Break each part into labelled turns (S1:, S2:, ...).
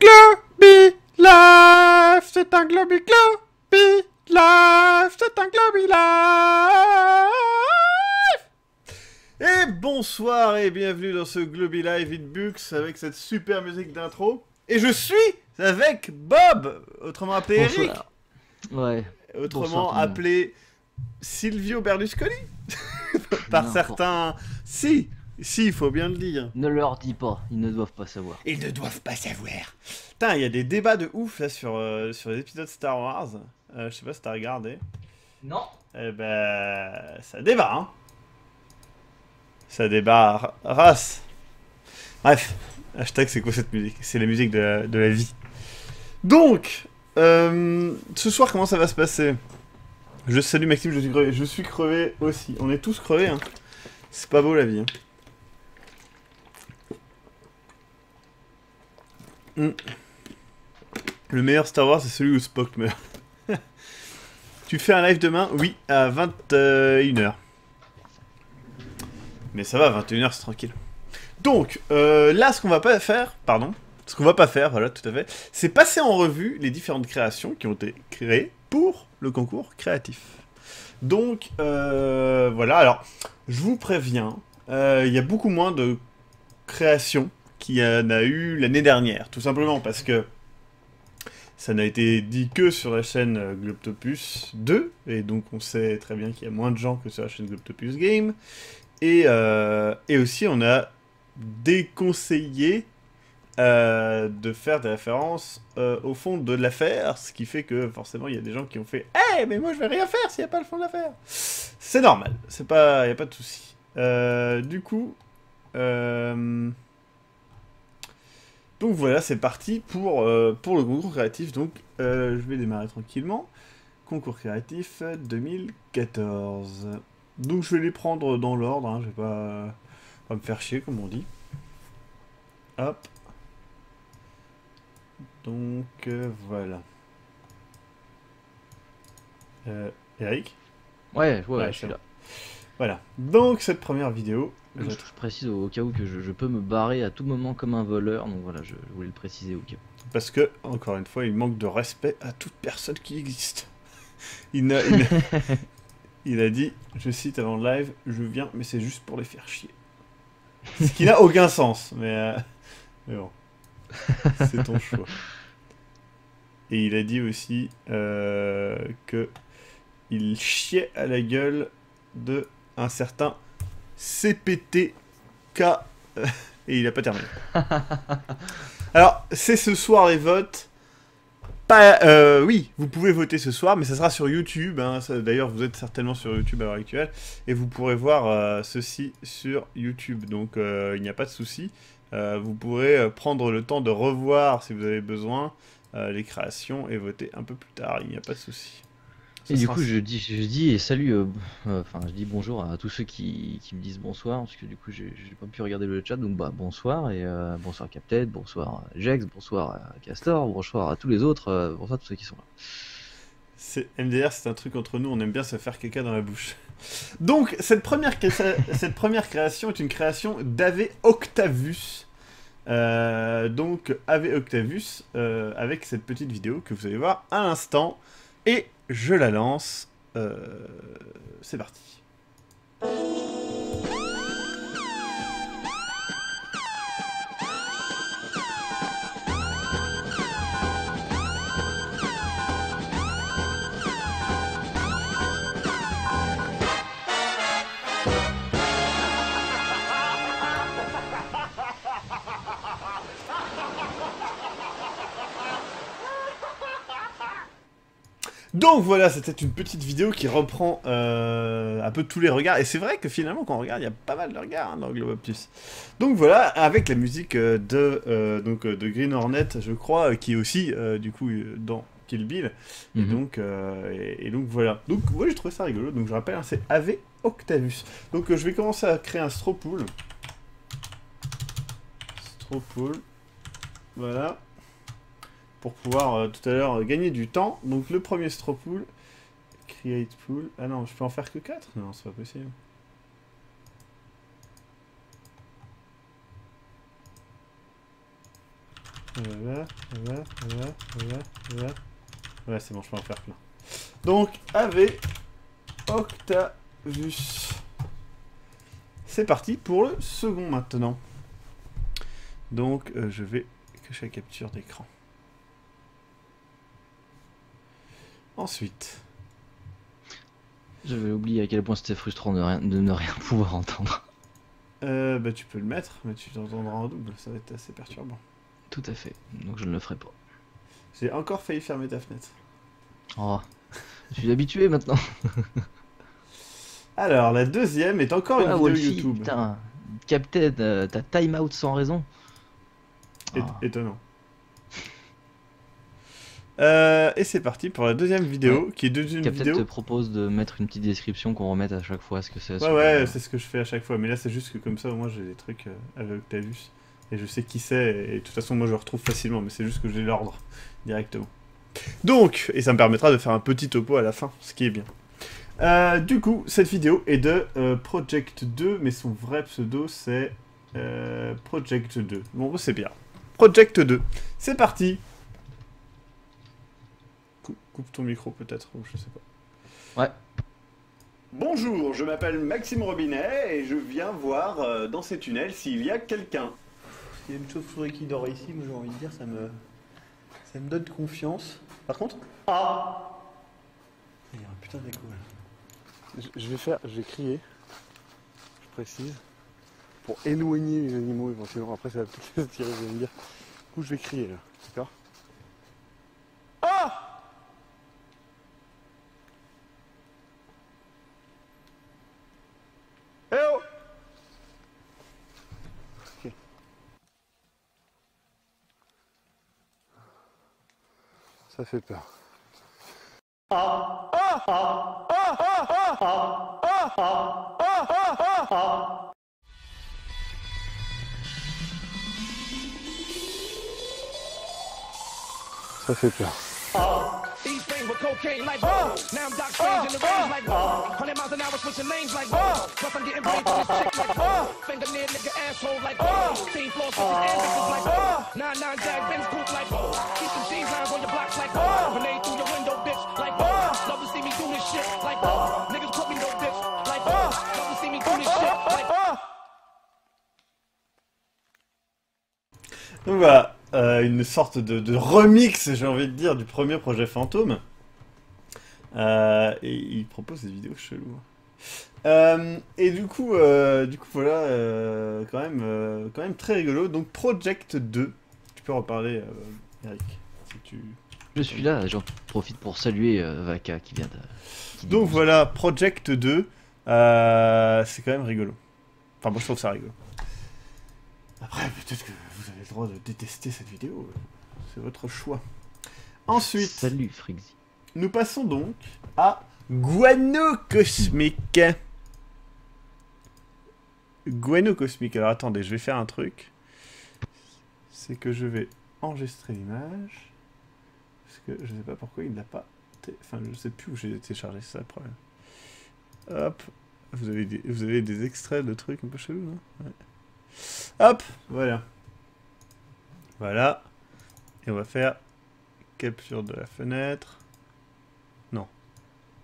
S1: Globy Life, c'est un Globy Life, c'est un Globy Life. Et bonsoir et bienvenue dans ce Globy Live Hitbox avec cette super musique d'intro. Et je suis avec Bob, autrement appelé Eric.
S2: Ouais.
S1: Autrement appelé Silvio Berlusconi. Par certains... Si, il faut bien le dire.
S2: Ne leur dis pas, ils ne doivent pas savoir.
S1: Ils ne doivent pas savoir. Putain, il y a des débats de ouf là sur les épisodes Star Wars. Je sais pas si t'as regardé.
S2: Non.
S1: Eh ben, ça débat, hein. Ça débat race. Bref, hashtag c'est quoi cette musique? C'est la musique de la vie. Donc, ce soir, comment ça va se passer? Je salue Maxime, je suis crevé. Je suis crevé aussi. On est tous crevés, hein. C'est pas beau la vie, hein. Le meilleur Star Wars, c'est celui où Spock meurt. Tu fais un live demain? Oui, à 21h. Mais ça va, 21h, c'est tranquille. Donc, là, ce qu'on va pas faire, voilà, tout à fait, c'est passer en revue les différentes créations qui ont été créées pour le concours créatif. Donc, voilà, alors, je vous préviens, il y a beaucoup moins de créations qu'il y en a eu l'année dernière, tout simplement parce que ça n'a été dit que sur la chaîne Globtopus 2, et donc on sait très bien qu'il y a moins de gens que sur la chaîne Globtopus Game, et aussi on a déconseillé de faire des références au fond de l'affaire, ce qui fait que forcément il y a des gens qui ont fait « Eh, mais moi je vais rien faire s'il n'y a pas le fond de l'affaire !» C'est normal, il n'y a pas de souci. Du coup... Donc voilà, c'est parti pour le concours créatif. Donc je vais démarrer tranquillement. Concours créatif 2014. Donc je vais les prendre dans l'ordre, hein, je vais pas me faire chier comme on dit. Hop. Donc voilà. Eric?
S2: Ouais, je suis là.
S1: Voilà. Donc cette première vidéo...
S2: Je précise au cas où que je peux me barrer à tout moment comme un voleur, donc voilà, je voulais le préciser au cas où.
S1: Parce que, encore une fois, il manque de respect à toute personne qui existe. Il a dit, je cite avant le live, je viens, mais c'est juste pour les faire chier. Ce qui n'a aucun sens, mais bon, c'est ton choix. Et il a dit aussi que il chiait à la gueule de un certain CPTK et il a pas terminé. Alors, c'est ce soir les votes. Oui, vous pouvez voter ce soir, mais ça sera sur YouTube. Hein. D'ailleurs, vous êtes certainement sur YouTube à l'heure actuelle. Et vous pourrez voir ceci sur YouTube. Donc, il n'y a pas de souci. Vous pourrez prendre le temps de revoir, si vous avez besoin, les créations et voter un peu plus tard. Il n'y a pas de souci.
S2: Et du coup, je dis et salut, enfin, je dis bonjour à tous ceux qui me disent bonsoir, parce que du coup, j'ai pas pu regarder le chat, donc bah bonsoir, et bonsoir Captain, bonsoir Jex, bonsoir Castor, bonsoir à tous les autres, bonsoir à tous ceux qui sont là.
S1: MDR, c'est un truc entre nous, on aime bien se faire caca dans la bouche. Donc, cette première création est une création d'Ave Octavius. Donc, Ave Octavius, avec cette petite vidéo que vous allez voir à l'instant. Et je la lance. C'est parti. Donc voilà, c'était une petite vidéo qui reprend un peu tous les regards. Et c'est vrai que finalement, quand on regarde, il y a pas mal de regards hein, dans Globoptus. Donc voilà, avec la musique de Green Hornet, je crois, qui est aussi, du coup, dans Kill Bill. Et, donc, donc voilà. Donc moi, j'ai trouvé ça rigolo. Donc je rappelle, hein, c'est Ave Octavius. Donc je vais commencer à créer un straw pool. Voilà. Pour pouvoir tout à l'heure gagner du temps. Donc le premier straw pool, create pool. Ah non, je peux en faire que 4? Non, c'est pas possible. Ouais, c'est bon, je peux en faire plein. Donc, AV Octavus. C'est parti pour le second maintenant. Donc, je vais cacher la capture d'écran. Ensuite.
S2: J'avais oublié à quel point c'était frustrant de ne rien pouvoir entendre.
S1: Bah tu peux le mettre, mais tu t'entendras en double, ça va être assez perturbant.
S2: Tout à fait, donc je ne le ferai pas.
S1: J'ai encore failli fermer ta fenêtre.
S2: Oh, je suis habitué maintenant.
S1: Alors, la deuxième est encore une vidéo
S2: Wolfie,
S1: YouTube.
S2: putain, Captain, t'as time out sans raison.
S1: Étonnant. Et c'est parti pour la deuxième vidéo, qui est une
S2: Captain
S1: vidéo...
S2: te propose de mettre une petite description qu'on remette à chaque fois ce que c'est.
S1: Ouais, c'est ce que je fais à chaque fois, mais là c'est juste que comme ça au moins j'ai des trucs avec Octavius, et je sais qui c'est, et de toute façon moi je le retrouve facilement, mais c'est juste que j'ai l'ordre directement. Donc, et ça me permettra de faire un petit topo à la fin, ce qui est bien. Du coup, cette vidéo est de Project 2, mais son vrai pseudo c'est Project 2. Bon, c'est bien. Project 2. C'est parti. Coupe ton micro peut-être, ou je sais pas.
S2: Ouais.
S1: Bonjour, je m'appelle Maxime Robinet et je viens voir dans ces tunnels s'il y a quelqu'un.
S3: Il y a une chauve-souris qui dort ici, moi j'ai envie de dire, ça me donne confiance. Par contre... Ah, il y a un putain d'écho là.
S1: Je vais crier, je précise, pour éloigner les animaux éventuellement. Après ça va peut-être se tirer, je vais me dire. Du coup je vais crier là, d'accord? Ah! Eh oh! Ok. Ça fait peur. Ça fait peur.
S4: These things with cocaine like now I'm Doc Strange in the range like 100 miles an hour switching lanes like plus I'm getting brains on this chick like fingernail nigga asshole like team floor switching ambitions like 9-9 jag Benz coupe like keep some cheese lines on your blocks like grenade through your window bitch like love to see me do this shit like niggas put me no bitch like love to see me do this shit like.
S1: Donc voilà, une sorte de remix, j'ai envie de dire, du premier projet Fantôme. Et il propose des vidéos cheloues. Et du coup voilà, quand même très rigolo. Donc Project 2, tu peux reparler, Eric, si tu...
S2: Je suis là, j'en profite pour saluer Vaka qui vient de...
S1: Donc voilà, Project 2, c'est quand même rigolo. Enfin moi je trouve ça rigolo. Après, peut-être que vous avez le droit de détester cette vidéo. C'est votre choix. Ensuite,
S2: salut Frixie.
S1: Nous passons donc à Guano Cosmique. Guano Cosmique. Alors attendez, je vais faire un truc. C'est que je vais enregistrer l'image. Parce que je sais pas pourquoi il l'a pas... Enfin, je sais plus où j'ai téléchargé, c'est ça le problème. Hop. Vous avez des extraits de trucs un peu chelous, non? Ouais. Hop, voilà. Voilà. Et on va faire capture de la fenêtre. Non.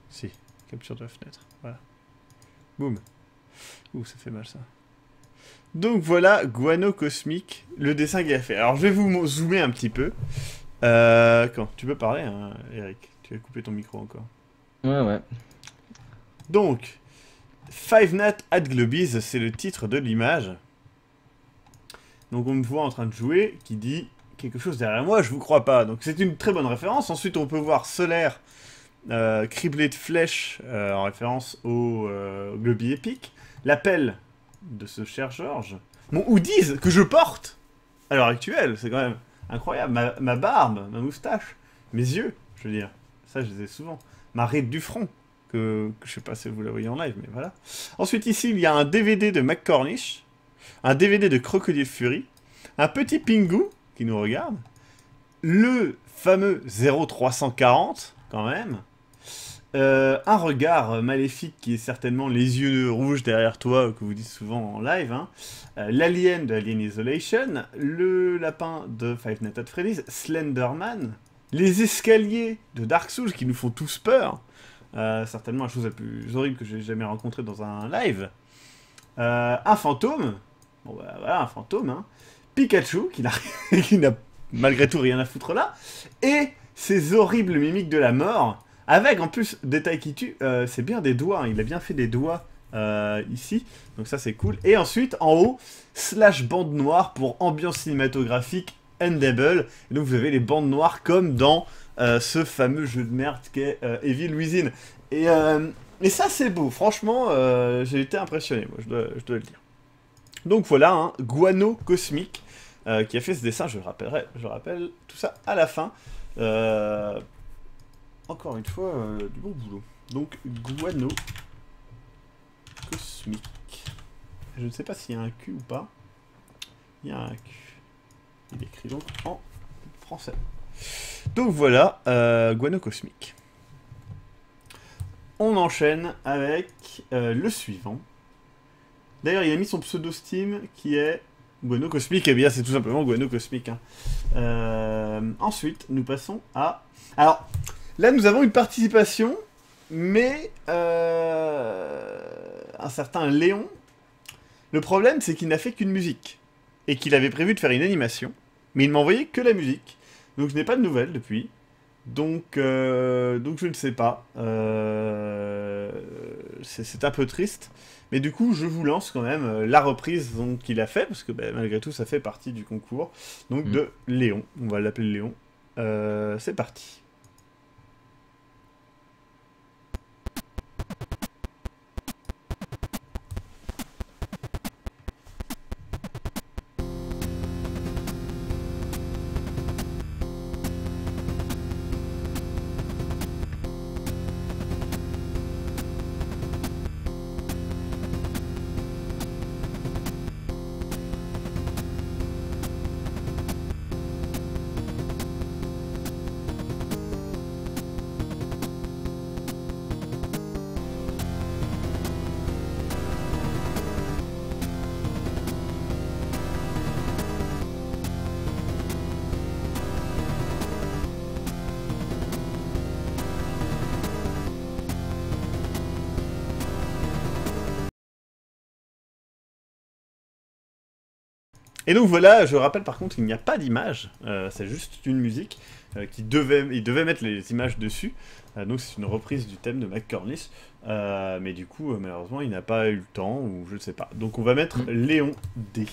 S1: Si, capture de la fenêtre. Voilà. Boum. Ouh, ça fait mal ça. Donc voilà, Guano Cosmique, le dessin qu'il a fait. Alors je vais vous zoomer un petit peu. Quand tu peux parler, hein, Eric. Tu vas couper ton micro encore.
S2: Ouais.
S1: Donc, Five Nights at Globies, c'est le titre de l'image. Donc on me voit en train de jouer, qui dit quelque chose derrière moi, je vous crois pas. Donc c'est une très bonne référence. Ensuite on peut voir Solaire criblé de flèches en référence au Globy épique. L'appel de ce cher Georges. Mon hoodies que je porte à l'heure actuelle, c'est quand même incroyable. Ma barbe, ma moustache, mes yeux, je veux dire. Ça je les ai souvent. Ma ride du front, que je sais pas si vous la voyez en live, mais voilà. Ensuite ici il y a un DVD de McCormick. Un DVD de Crocodile Fury, un petit Pingu qui nous regarde, le fameux 0340 quand même, un regard maléfique qui est certainement les yeux rouges derrière toi, que vous dites souvent en live, hein. L'alien de Alien Isolation, le lapin de Five Nights at Freddy's, Slenderman, les escaliers de Dark Souls qui nous font tous peur, certainement la chose la plus horrible que j'ai jamais rencontrée dans un live, un fantôme, bon bah voilà, un fantôme, hein. Pikachu, qui n'a malgré tout rien à foutre là, et ces horribles mimiques de la mort, avec en plus, détail qui tue, c'est bien des doigts, hein. Il a bien fait des doigts ici, donc ça c'est cool. Et ensuite, en haut, slash bande noire pour ambiance cinématographique Endable, et donc vous avez les bandes noires comme dans ce fameux jeu de merde qu'est Evil Within. Et ça c'est beau, franchement, j'ai été impressionné, moi, je dois le dire. Donc voilà, hein, Guano Cosmic, qui a fait ce dessin, je rappelle tout ça à la fin. Encore une fois, du bon boulot. Donc, Guano Cosmic. Je ne sais pas s'il y a un Q ou pas. Il y a un Q. Il écrit donc en français. Donc voilà, Guano Cosmic. On enchaîne avec le suivant. D'ailleurs, il a mis son pseudo Steam qui est Guano Cosmic. Eh bien, c'est tout simplement Guano Cosmic. Hein. Ensuite, nous passons à... Alors... Là, nous avons une participation, mais un certain Léon. Le problème, c'est qu'il n'a fait qu'une musique. Et qu'il avait prévu de faire une animation. Mais il m'a envoyé que la musique. Donc je n'ai pas de nouvelles depuis. Donc je ne sais pas. C'est un peu triste. Mais du coup, je vous lance quand même la reprise qu'il a fait. Parce que malgré tout, ça fait partie du concours. Donc de Léon. On va l'appeler Léon. C'est parti. Et donc voilà, je rappelle par contre, il n'y a pas d'image, c'est juste une musique il devait mettre les images dessus, donc c'est une reprise du thème de McCornish, mais du coup, malheureusement, il n'a pas eu le temps, ou je ne sais pas. Donc on va mettre Léon D.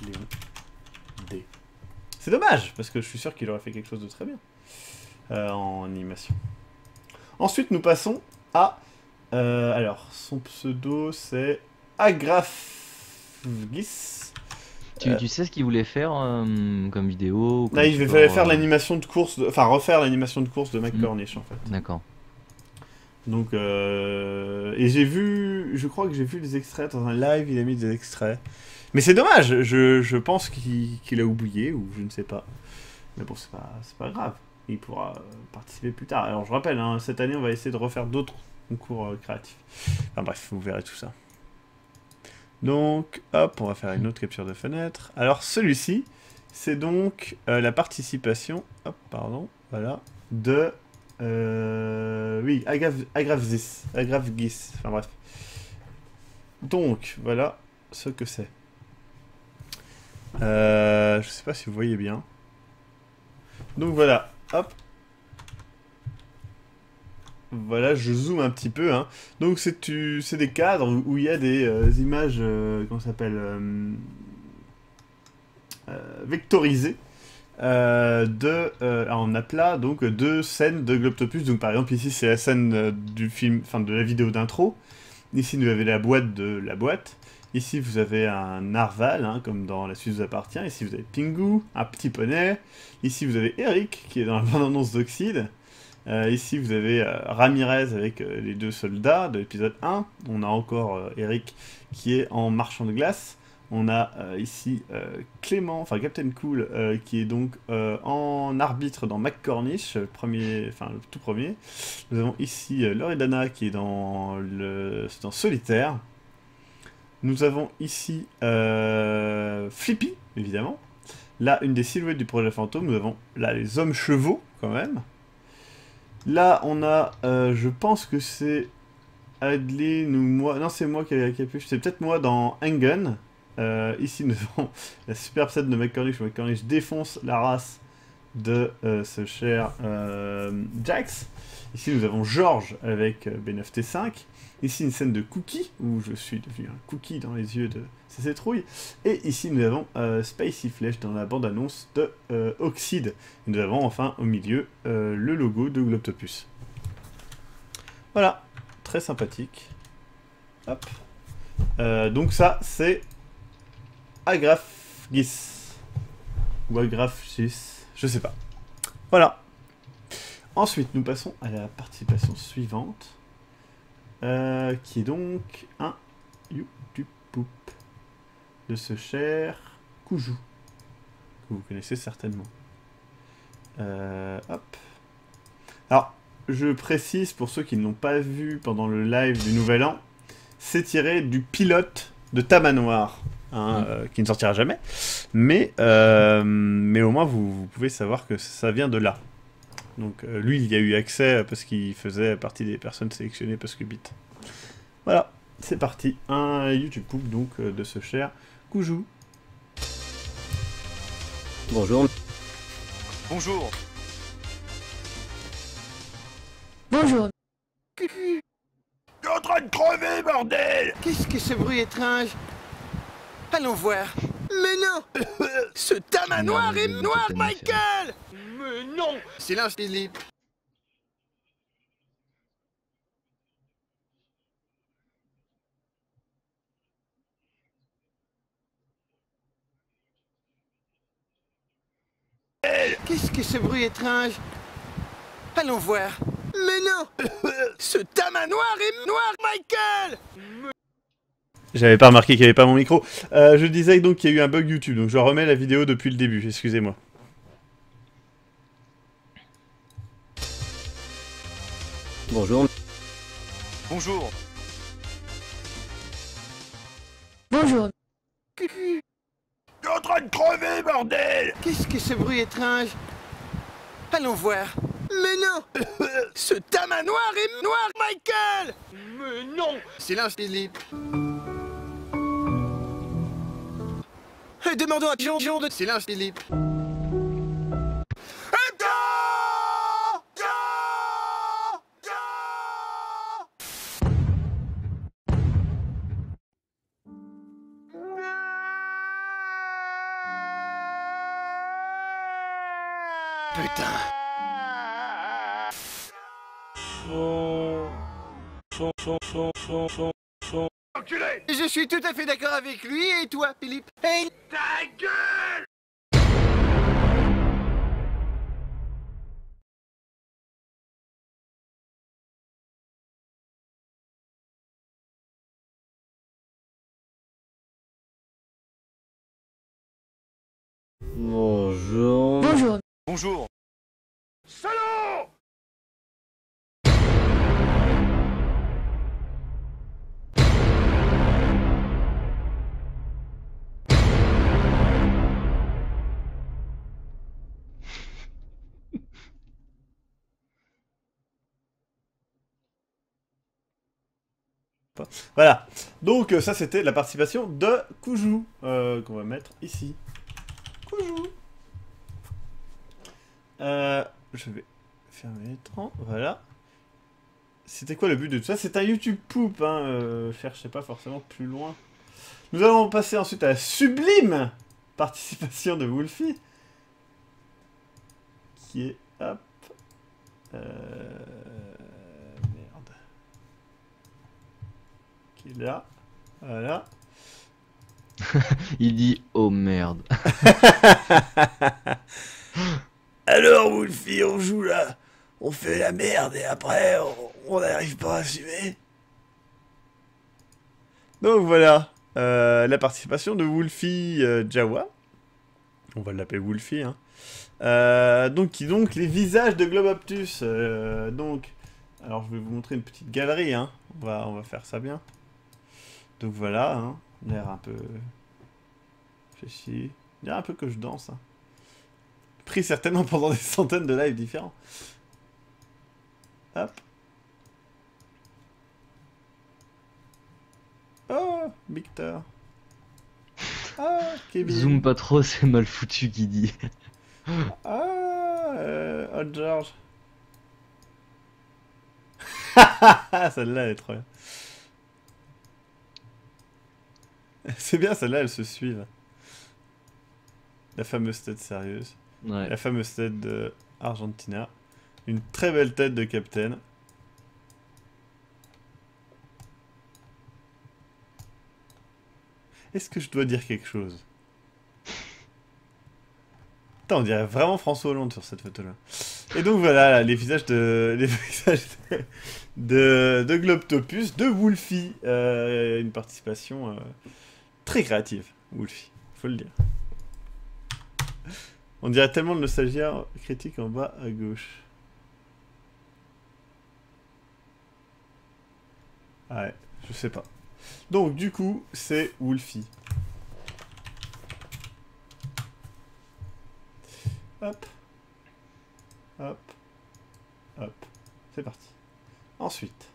S1: Léon D. C'est dommage, parce que je suis sûr qu'il aurait fait quelque chose de très bien en animation. Ensuite, nous passons à... alors, son pseudo, c'est Agrafgis.
S2: Tu sais ce qu'il voulait faire comme vidéo
S1: Là, il fallait faire l'animation de course, enfin refaire l'animation de course de McCornish en fait.
S2: D'accord.
S1: Donc, et j'ai vu, je crois que j'ai vu des extraits dans un live, il a mis des extraits. Mais c'est dommage, je pense qu'il a oublié ou je ne sais pas. Mais bon, c'est pas grave, il pourra participer plus tard. Alors je rappelle, hein, cette année on va essayer de refaire d'autres concours créatifs. Enfin bref, vous verrez tout ça. Donc, hop, on va faire une autre capture de fenêtre. Alors, celui-ci, c'est donc la participation, hop, pardon, voilà, de, oui, Agrafgis, enfin bref. Donc, voilà ce que c'est. Je sais pas si vous voyez bien. Donc voilà, hop. Voilà, je zoome un petit peu, hein. Donc c'est des cadres où il y a des images, comment ça s'appelle, vectorisées, en aplat, donc deux scènes de Globtopus. Donc par exemple ici c'est la scène du film, enfin de la vidéo d'intro. Ici vous avez la boîte de la boîte. Ici vous avez un narval, hein, comme dans La Suite vous appartient. Ici vous avez Pingu, un petit poney. Ici vous avez Eric qui est dans la bande-annonce d'Oxide. Ici, vous avez Ramirez avec les deux soldats de l'épisode 1. On a encore Eric qui est en marchand de glace. On a ici Clément, enfin Captain Cool, qui est donc en arbitre dans McCornish, le tout premier. Nous avons ici Loredana qui est c'est dans Solitaire. Nous avons ici Flippy, évidemment. Là, une des silhouettes du projet fantôme. Nous avons là les hommes chevaux, quand même. Là, on a, je pense que c'est Adeline ou moi. Non, c'est moi qui ai pu. C'est peut-être moi dans Engen. Ici, nous avons la superbe scène de McCornish. McCornish défonce la race de ce cher Jax. Ici, nous avons George avec B9T5. Ici, une scène de Cookie, où je suis devenu un cookie dans les yeux de CC Trouille. Et ici, nous avons Spicy Flesh dans la bande-annonce de Oxide. Et nous avons enfin, au milieu, le logo de Globtopus. Voilà, très sympathique. Hop. Donc ça, c'est Agraphgis. Ou Agraphgis, je sais pas. Voilà. Ensuite, nous passons à la participation suivante. Qui est donc un YouTube Poop de ce cher Koujou, que vous connaissez certainement. Hop. Alors, je précise pour ceux qui ne l'ont pas vu pendant le live du Nouvel An, c'est tiré du pilote de Tamanoir, hein, qui ne sortira jamais, mais au moins vous pouvez savoir que ça vient de là. Donc lui, il y a eu accès parce qu'il faisait partie des personnes sélectionnées parce que bit. Voilà, c'est parti. Un YouTube Poop donc de ce cher Koujou.
S2: Bonjour.
S5: Bonjour.
S6: Bonjour.
S5: Je suis en train de crever, bordel!
S7: Qu'est-ce que ce bruit étrange? Allons voir. Mais non! Ce tamanoir est noir, Michael!
S5: Mais non!
S7: Silence, Philippe. Qu'est-ce que ce bruit étrange? Allons voir. Mais non! Ce tamanoir est noir, Michael!
S1: J'avais pas remarqué qu'il n'y avait pas mon micro. Je disais donc qu'il y a eu un bug YouTube, donc je remets la vidéo depuis le début, excusez-moi.
S2: Bonjour.
S5: Bonjour.
S6: Bonjour.
S5: Je suis en train de crever, bordel!
S7: Qu'est-ce que ce bruit étrange? Allons voir. Mais non! Ce tamanoir est noir, Michael!
S5: Mais non!
S7: Silence, Philippe. Demandons à Jean de... Silence, Philippe. Putain.
S5: Enculé!
S7: Je suis tout à fait d'accord avec lui, et toi, Philippe? Hey.
S5: Ta gueule!
S2: Bonjour.
S6: Bonjour.
S5: Bonjour. Salaud!
S1: Voilà, donc ça c'était la participation de Koujou, qu'on va mettre ici. Koujou. Je vais fermer l'écran, voilà. C'était quoi le but de tout ça? C'est un YouTube Poop, hein, cherchez pas forcément plus loin. Nous allons passer ensuite à la sublime participation de Wolfie. Qui est, hop, merde. Qui est là, voilà.
S2: Il dit oh merde.
S1: Alors, Wolfie, on joue là, on fait la merde et après, on n'arrive pas à assumer. Donc voilà, la participation de Wolfie Jawa. On va l'appeler Wolfie, hein. Donc les visages de Globoptus. Donc, alors je vais vous montrer une petite galerie, hein. On va faire ça bien. Donc voilà, hein. L'air un peu... Il y a un peu que je danse, hein. Pris certainement pendant des centaines de lives différents. Hop. Oh, Victor. Ah, Kevin.
S2: Zoom pas trop, c'est mal foutu qui dit.
S1: Ah, oh George. Celle-là, elle est trop bien. C'est bien, celle-là, elles se suivent. La fameuse tête sérieuse.
S2: Ouais.
S1: La fameuse tête de Argentina. Une très belle tête de Captain. Est-ce que je dois dire quelque chose? Putain, on dirait vraiment François Hollande sur cette photo-là. Et donc voilà, là, les visages de Globtopus, de Wolfie. Une participation très créative, Wolfie, faut le dire. On dirait tellement de nostalgie critique en bas à gauche. Ouais, je sais pas. Donc du coup, c'est Wolfie. Hop. Hop. Hop. C'est parti. Ensuite.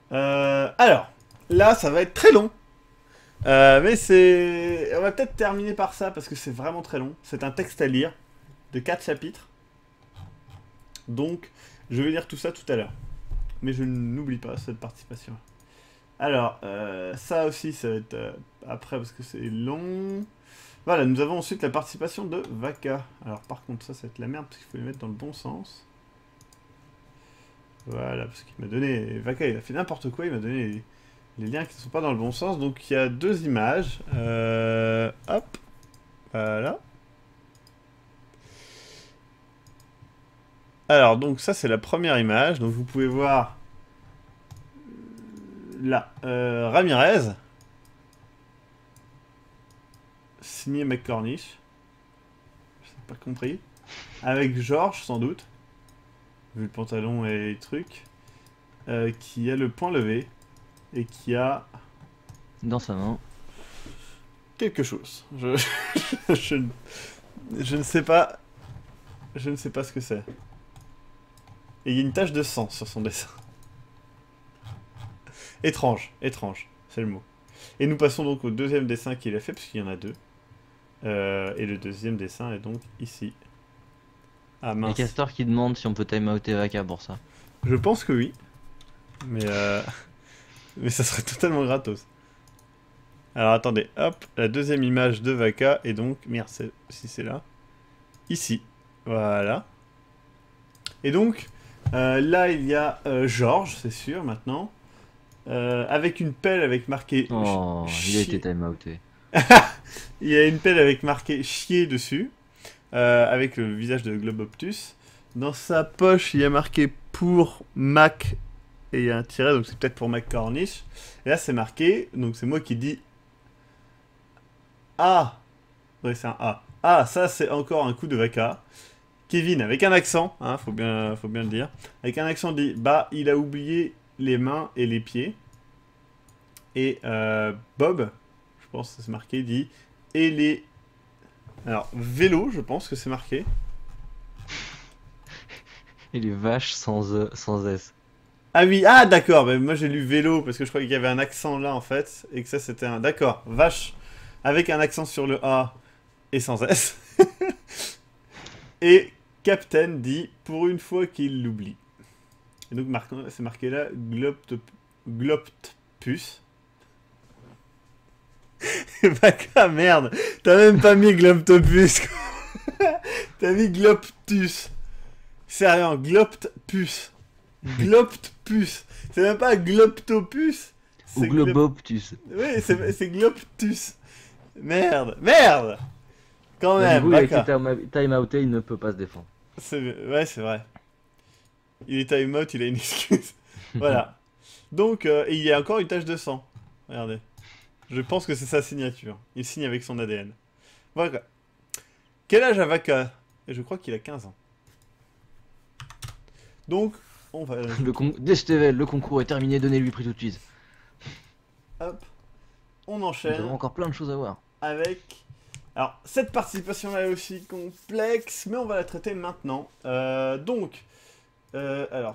S1: Alors, là, ça va être très long. Mais c'est... On va peut-être terminer par ça, parce que c'est vraiment très long. C'est un texte à lire, de 4 chapitres. Donc, je vais lire tout ça tout à l'heure. Mais je n'oublie pas cette participation. Alors, ça aussi, ça va être après, parce que c'est long. Voilà, nous avons ensuite la participation de Vaka. Alors, par contre, ça va être la merde, parce qu'il faut les mettre dans le bon sens. Voilà, parce qu'il m'a donné... Vaka, il a fait n'importe quoi, il m'a donné les liens qui ne sont pas dans le bon sens. Donc, il y a 2 images. Hop. Voilà. Alors, donc ça, c'est la première image. Donc, vous pouvez voir... Là, Ramirez. Signé McCornish. Je n'ai pas compris. Avec George, sans doute. Vu le pantalon et les trucs. Qui a le poing levé. Et qui a...
S2: Dans sa main.
S1: quelque chose. Je ne sais pas... Je ne sais pas ce que c'est. Et il y a une tache de sang sur son dessin. Étrange, étrange, c'est le mot. Et nous passons donc au deuxième dessin qu'il a fait, parce qu'il y en a 2. Et le deuxième dessin est donc ici. Ah
S2: Il y a
S1: mince.
S2: Castor qui demande si on peut time-outer Vaka pour ça.
S1: Je pense que oui. Mais mais ça serait totalement gratos. Alors attendez, hop, la deuxième image de Vaka, et donc, merde, si c'est là. Ici, voilà. Et donc, là il y a Georges, c'est sûr, maintenant. Avec une pelle avec marqué...
S2: Oh, il a été time-outé.
S1: Il y a une pelle avec marqué chier dessus, avec le visage de Globoptus. Dans sa poche, il y a marqué pour Mac, et il y a un tiret, donc c'est peut-être pour McCornish. Et là, c'est marqué, donc c'est moi qui dis A. Ouais, c'est un A. Ah, ça, c'est encore un coup de Vaka. Kevin, avec un accent, hein, faut bien le dire. Avec un accent, dit bah, il a oublié les mains et les pieds. Et Bob, je pense que c'est marqué, dit et les... Alors, vélo, je pense que c'est marqué.
S2: Et les vaches sans S.
S1: Ah oui, ah d'accord, mais moi j'ai lu vélo parce que je croyais qu'il y avait un accent là en fait, et que ça c'était un... D'accord, vache, avec un accent sur le A et sans S. Et Captain dit, pour une fois qu'il l'oublie. Et donc c'est marqué là, Gloptopus. Vaka, merde, t'as même pas mis Gloptopus. T'as mis Gloptus. Sérieux, Gloptopus. Gloptopus. C'est même pas Gloptopus.
S2: Ou Globoptus.
S1: Oui, c'est Gloptus. Merde, merde. Quand même,
S2: il a été
S1: Vaka.
S2: time-outé, il ne peut pas se défendre.
S1: Ouais, c'est vrai. Il est time out, il a une excuse. Voilà. Donc, et il y a encore une tache de sang. Regardez. Je pense que c'est sa signature. Il signe avec son ADN. Voilà. Quel âge a Vaka? Et je crois qu'il a 15 ans. Donc, on va...
S2: Destevel, le concours est terminé, donnez-lui prix tout de suite.
S1: Hop. On
S2: Nous
S1: enchaîne
S2: avons encore plein de choses à voir.
S1: avec... Alors, cette participation-là est aussi complexe, mais on va la traiter maintenant. Alors,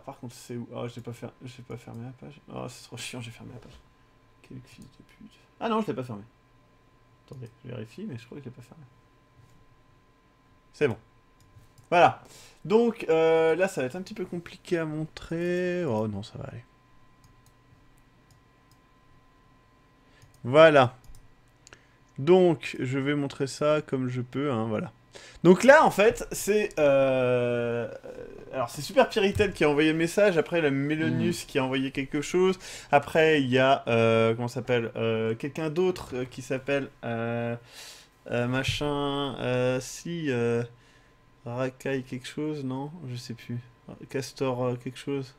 S1: par contre, c'est où? Oh, j'ai pas fermé la page. Oh, c'est trop chiant, j'ai fermé la page. Quel fils de pute. Ah non, je l'ai pas fermé. Attendez, je vérifie, mais je crois que je l'ai pas fermé. C'est bon. Voilà. Donc, là, ça va être un petit peu compliqué à montrer. Oh non, ça va aller. Voilà. Donc, je vais montrer ça comme je peux, hein, voilà. Donc là, en fait, c'est... Alors, c'est Super Piritel qui a envoyé le message. Après, il y a Melonius qui a envoyé quelque chose. Après, il y a... comment ça s'appelle quelqu'un d'autre qui s'appelle... machin... Rakai quelque chose, non? Je sais plus. Castor quelque chose?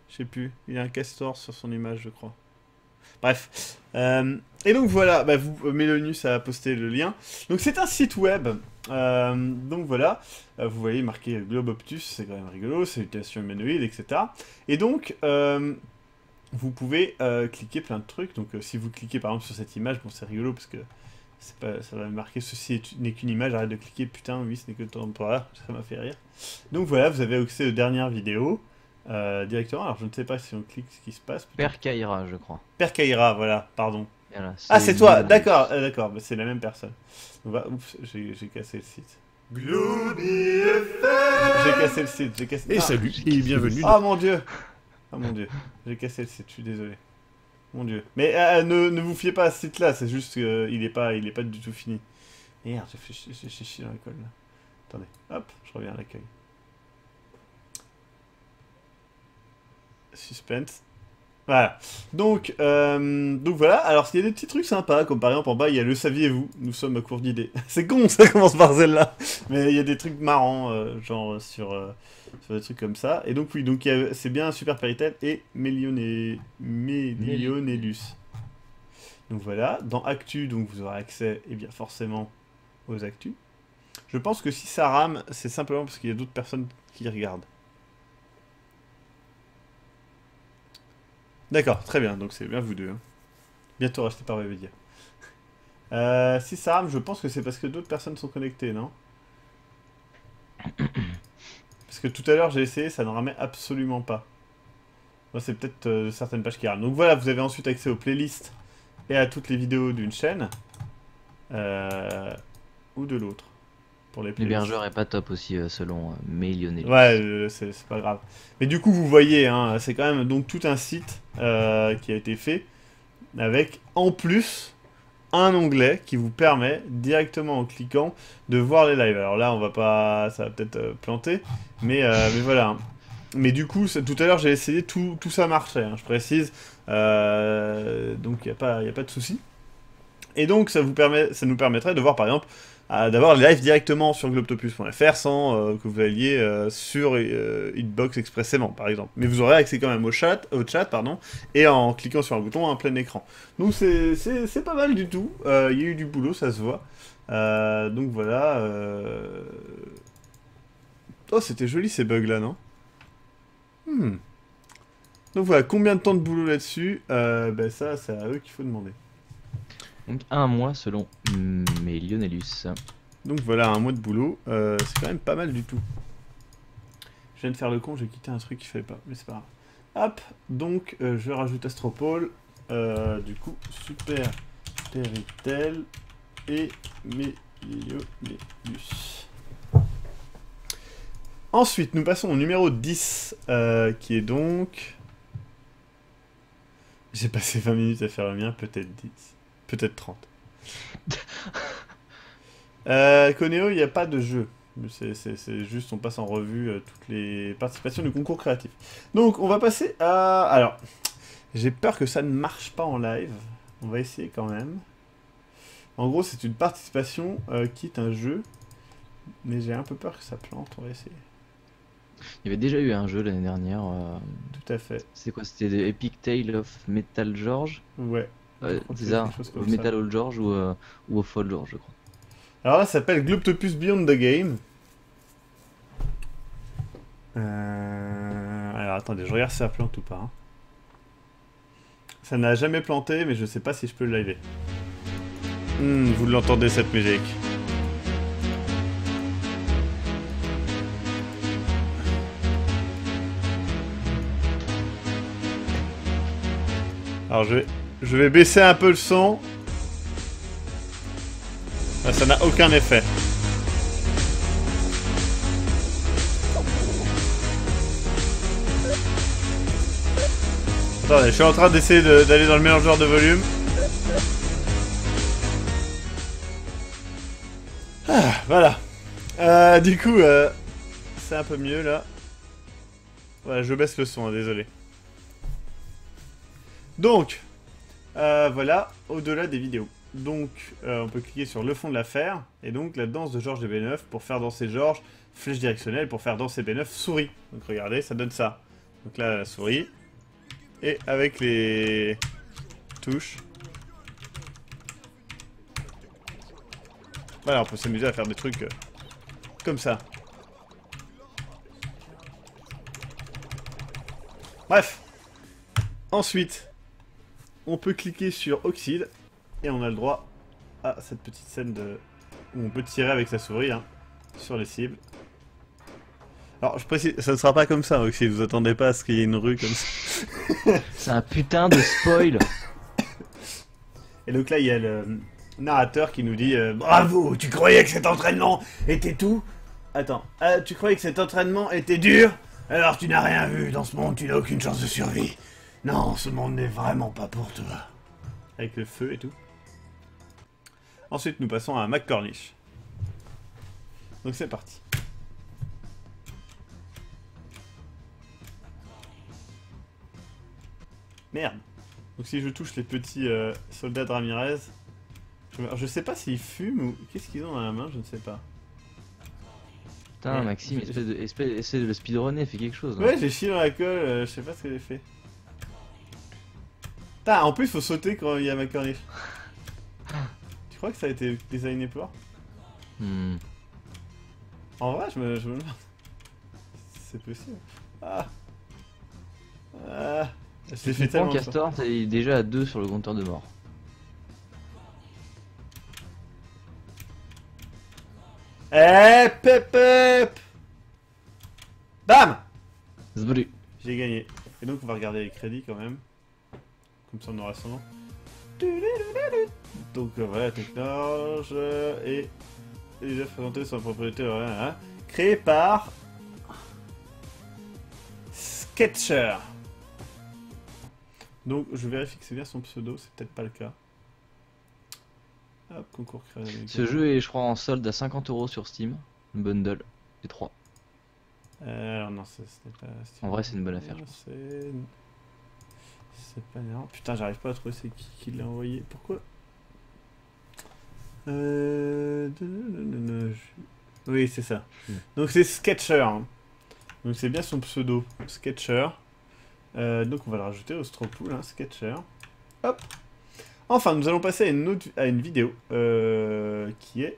S1: Je sais plus. Il y a un castor sur son image, je crois. Bref. Et donc voilà, bah, Melonius a posté le lien. Donc c'est un site web. Donc voilà, vous voyez marqué Globe Optus, c'est quand même rigolo, salutations humanoïdes, etc. Et donc, vous pouvez cliquer plein de trucs. Donc si vous cliquez par exemple sur cette image, bon c'est rigolo parce que ça va marquer ceci n'est qu'une image, arrête de cliquer, putain, oui, ce n'est que temporaire, ça m'a fait rire. Donc voilà, vous avez accès aux dernières vidéos directement. Alors je ne sais pas si on clique ce qui se passe.
S2: Père Kaira, je crois.
S1: Père Kaira, voilà, pardon.
S2: Voilà,
S1: Ah, c'est toi, d'accord, d'accord, bah, c'est la même personne. Oups, j'ai cassé le site. J'ai cassé le site, j'ai cassé...
S5: Et salut, et bienvenue.
S1: Oh mon dieu. Oh mon dieu, j'ai cassé le site, je suis désolé. Mon dieu. Mais ne vous fiez pas à ce site-là, c'est juste qu'il est pas du tout fini. Merde, j'ai chié dans l'école, là. Attendez, hop, je reviens à l'accueil. Suspense. Voilà. Donc voilà. Alors, il y a des petits trucs sympas, comme par exemple en bas, il y a le saviez-vous, nous sommes à court d'idées. C'est con, ça commence par celle-là. Mais il y a des trucs marrants, genre sur des trucs comme ça. Et donc, oui, donc c'est bien Super Péritel et Melionellus. Donc voilà. Dans Actu, donc vous aurez accès, et bien forcément, aux Actus. Je pense que si ça rame, c'est simplement parce qu'il y a d'autres personnes qui regardent. D'accord, très bien, donc c'est bien vous deux. Hein. Bientôt racheté par Webedia. Si ça rame, je pense que c'est parce que d'autres personnes sont connectées, non? Parce que tout à l'heure j'ai essayé, ça ne ramait absolument pas. Moi, c'est peut-être certaines pages qui rament. Donc voilà, vous avez ensuite accès aux playlists et à toutes les vidéos d'une chaîne. Ou de l'autre.
S2: L'hébergeur est pas top aussi selon Melionellus.
S1: Ouais, c'est pas grave. Mais du coup, vous voyez, hein, c'est quand même donc tout un site qui a été fait avec en plus un onglet qui vous permet directement en cliquant de voir les lives. Alors là, on va pas, ça va peut-être planter, mais voilà. Hein. Mais du coup, tout à l'heure, j'ai essayé, tout ça marchait. Hein, je précise, donc il y a pas de souci. Et donc, ça nous permettrait de voir par exemple. D'avoir les lives directement sur globtopus.fr sans que vous alliez sur Hitbox expressément, par exemple. Mais vous aurez accès quand même au chat, pardon, et en cliquant sur un bouton, un plein écran. Donc c'est pas mal du tout. Il y a eu du boulot, ça se voit. Donc voilà. Oh, c'était joli ces bugs-là, non? Donc voilà, combien de temps de boulot là-dessus? Ben ça, c'est à eux qu'il faut demander.
S2: Donc 1 mois selon Melionellus.
S1: Donc voilà, 1 mois de boulot, c'est quand même pas mal du tout. Je viens de faire le con, j'ai quitté un truc qu'il fallait pas, mais c'est pas grave. Hop, donc je rajoute Astropole, du coup Super Péritel et Melionellus. Ensuite, nous passons au numéro 10, qui est donc... J'ai passé 20 minutes à faire le mien, peut-être 10. Peut-être 30. Conéo, il n'y a pas de jeu. C'est juste, on passe en revue toutes les participations du concours créatif. Donc, on va passer à... Alors, j'ai peur que ça ne marche pas en live. On va essayer quand même. En gros, c'est une participation qui est un jeu. Mais j'ai un peu peur que ça plante. On va essayer.
S2: Il y avait déjà eu un jeu l'année dernière.
S1: Tout à fait.
S2: C'est quoi? C'était The Epic Tale of Metal George?
S1: Ouais. Je crois que
S2: C'est
S1: c'est
S2: ça,
S1: quelque chose comme
S2: of
S1: ça.
S2: Metal Old George ou of Old George, je crois.
S1: Alors là, ça s'appelle Globtopus Beyond the Game. Alors attendez, je regarde si ça plante ou pas. Hein. Ça n'a jamais planté, mais je sais pas si je peux le liver. Vous l'entendez cette musique. Alors je vais baisser un peu le son. Ah, ça n'a aucun effet. Attendez, je suis en train d'essayer d'aller dans le mélangeur de volume. Ah, voilà. Du coup, c'est un peu mieux là. Voilà, je baisse le son, hein, désolé. Donc, voilà, au-delà des vidéos. Donc, on peut cliquer sur le fond de l'affaire, et donc la danse de Georges de B9, pour faire danser Georges, flèche directionnelle, pour faire danser B9, souris. Donc regardez, ça donne ça. Donc là, la souris, et avec les touches. Voilà, on peut s'amuser à faire des trucs comme ça. Bref. Ensuite, on peut cliquer sur Oxyde et on a le droit à cette petite scène où on peut tirer avec sa souris hein, sur les cibles. Alors je précise, ça ne sera pas comme ça Oxyde, vous attendez pas à ce qu'il y ait une rue comme ça.
S2: C'est un putain de spoil.
S1: Et donc là il y a le narrateur qui nous dit bravo, tu croyais que cet entraînement était tout? Attends, tu croyais que cet entraînement était dur? Alors tu n'as rien vu, dans ce monde tu n'as aucune chance de survie. Non, ce monde n'est vraiment pas pour toi. Avec le feu et tout. Ensuite, nous passons à McCormick. Donc c'est parti. Merde. Donc si je touche les petits soldats de Ramirez, je sais pas s'ils fument ou... Qu'est-ce qu'ils ont dans la main, je ne sais pas.
S2: Putain,
S1: Ouais.
S2: Maxime, essaie de le speedrunner, fais quelque chose. hein.
S1: Ouais, j'ai chié dans la colle, je sais pas ce que j'ai fait. Putain, en plus, il faut sauter quand il y a McCormick. Tu crois que ça a été designé pour? En vrai, je me demande. C'est possible. Ah. Je l'ai fait
S2: Tu prends
S1: tellement de fois.
S2: Castor, t'es déjà à 2 sur le compteur de mort.
S1: Eh, pep pep. Bam.
S2: Zbru.
S1: J'ai gagné. Et donc, on va regarder les crédits quand même. Comme ça, on aura son nom. Donc, voilà, Technorge et les œuvres présentées sur la propriété hein, créé par Sketcher. Donc, je vérifie que c'est bien son pseudo, c'est peut-être pas le cas. Hop, concours créé.
S2: Ce jeu est, je crois, en solde à 50 € sur Steam. Un bundle. Les 3.
S1: Alors, non, c'était pas.
S2: En vrai, c'est une bonne affaire, je
S1: pense. C'est pas énorme. Putain, j'arrive pas à trouver c'est qui l'a envoyé. Pourquoi? Oui, c'est ça. Donc, c'est Sketcher. Hein. Donc, c'est bien son pseudo. Sketcher. Donc, on va le rajouter au Strawpool, hein, Sketcher. Hop. Enfin, nous allons passer à une vidéo qui est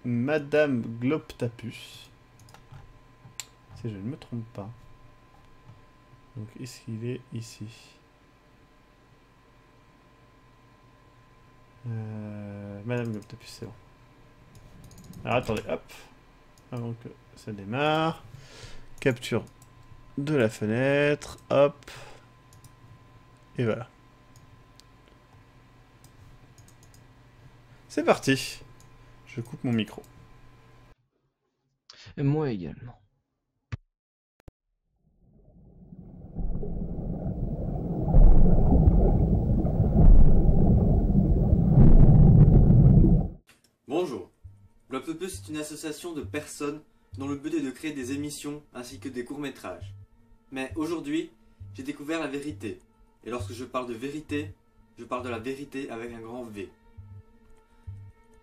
S1: Madame Globtopus. Si je ne me trompe pas. Donc, est-ce qu'il est ici? Madame Globtopus, c'est bon. Alors, attendez, hop. Avant que ça démarre. Capture de la fenêtre. Hop. Et voilà. C'est parti. Je coupe mon micro.
S2: Et moi également.
S8: Bonjour. Globtopus est une association de personnes dont le but est de créer des émissions ainsi que des courts-métrages. Mais aujourd'hui, j'ai découvert la vérité. Et lorsque je parle de vérité, je parle de la vérité avec un grand V.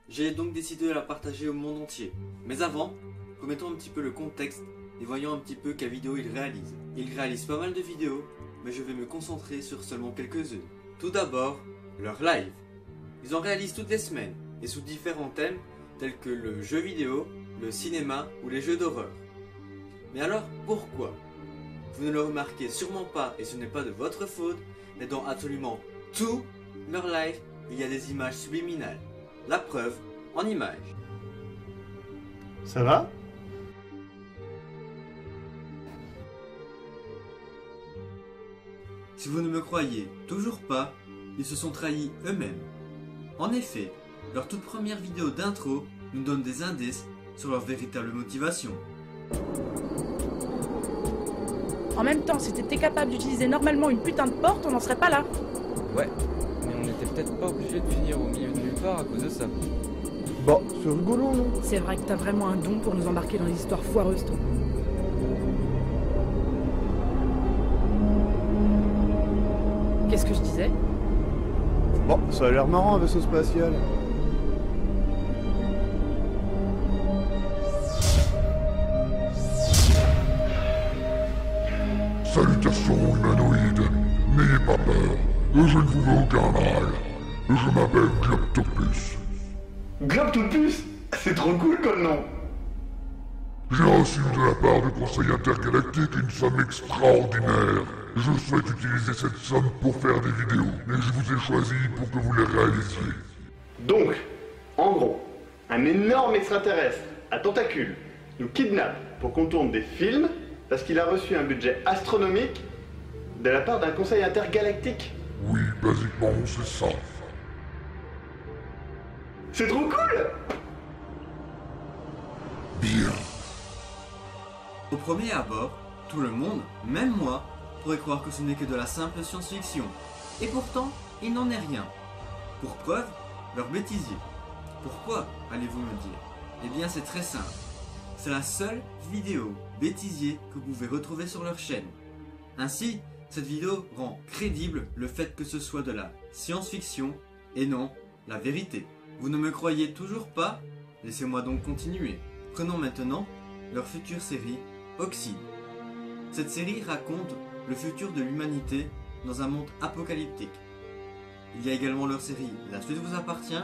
S8: J'ai donc décidé de la partager au monde entier. Mais avant, remettons un petit peu le contexte et voyons un petit peu quelles vidéos ils réalisent. Ils réalisent pas mal de vidéos, mais je vais me concentrer sur seulement quelques-unes. Tout d'abord, leur live. Ils en réalisent toutes les semaines, et sous différents thèmes, tels que le jeu vidéo, le cinéma ou les jeux d'horreur. Mais alors, pourquoi? Vous ne le remarquez sûrement pas, et ce n'est pas de votre faute, mais dans absolument tout leur live, il y a des images subliminales. La preuve, en images.
S1: Ça va?
S8: Si vous ne me croyez toujours pas, ils se sont trahis eux-mêmes. En effet, leur toute première vidéo d'intro nous donne des indices sur leur véritable motivation.
S9: En même temps, si t'étais capable d'utiliser normalement une putain de porte, on n'en serait pas là.
S10: Ouais, mais on n'était peut-être pas obligé de finir au milieu de nulle part à cause de ça.
S3: Bah, c'est rigolo, non?
S9: C'est vrai que t'as vraiment un don pour nous embarquer dans les histoires foireuses, toi. Qu'est-ce que je disais?
S3: Bon, ça a l'air marrant un vaisseau spatial.
S5: Salutations humanoïdes, n'ayez pas peur, je ne vous veux aucun mal. Je m'appelle Globtopus.
S3: Globtopus? C'est trop cool comme nom.
S5: J'ai reçu de la part du Conseil intergalactique une somme extraordinaire. Je souhaite utiliser cette somme pour faire des vidéos, mais je vous ai choisi pour que vous les réalisiez.
S3: Donc, en gros, un énorme extraterrestre à tentacules nous kidnappe pour qu'on tourne des films parce qu'il a reçu un budget astronomique de la part d'un conseil intergalactique.
S5: Oui, basiquement, c'est ça.
S3: C'est trop cool!
S5: Bien.
S8: Au premier abord, tout le monde, même moi, pourrait croire que ce n'est que de la simple science-fiction. Et pourtant, il n'en est rien. Pour preuve, leur bêtisier. Pourquoi, allez-vous me dire? Eh bien, c'est très simple. C'est la seule vidéo bêtisier que vous pouvez retrouver sur leur chaîne. Ainsi, cette vidéo rend crédible le fait que ce soit de la science-fiction et non la vérité. Vous ne me croyez toujours pas? Laissez-moi donc continuer. Prenons maintenant leur future série Oxide. Cette série raconte le futur de l'humanité dans un monde apocalyptique. Il y a également leur série La suite vous appartient,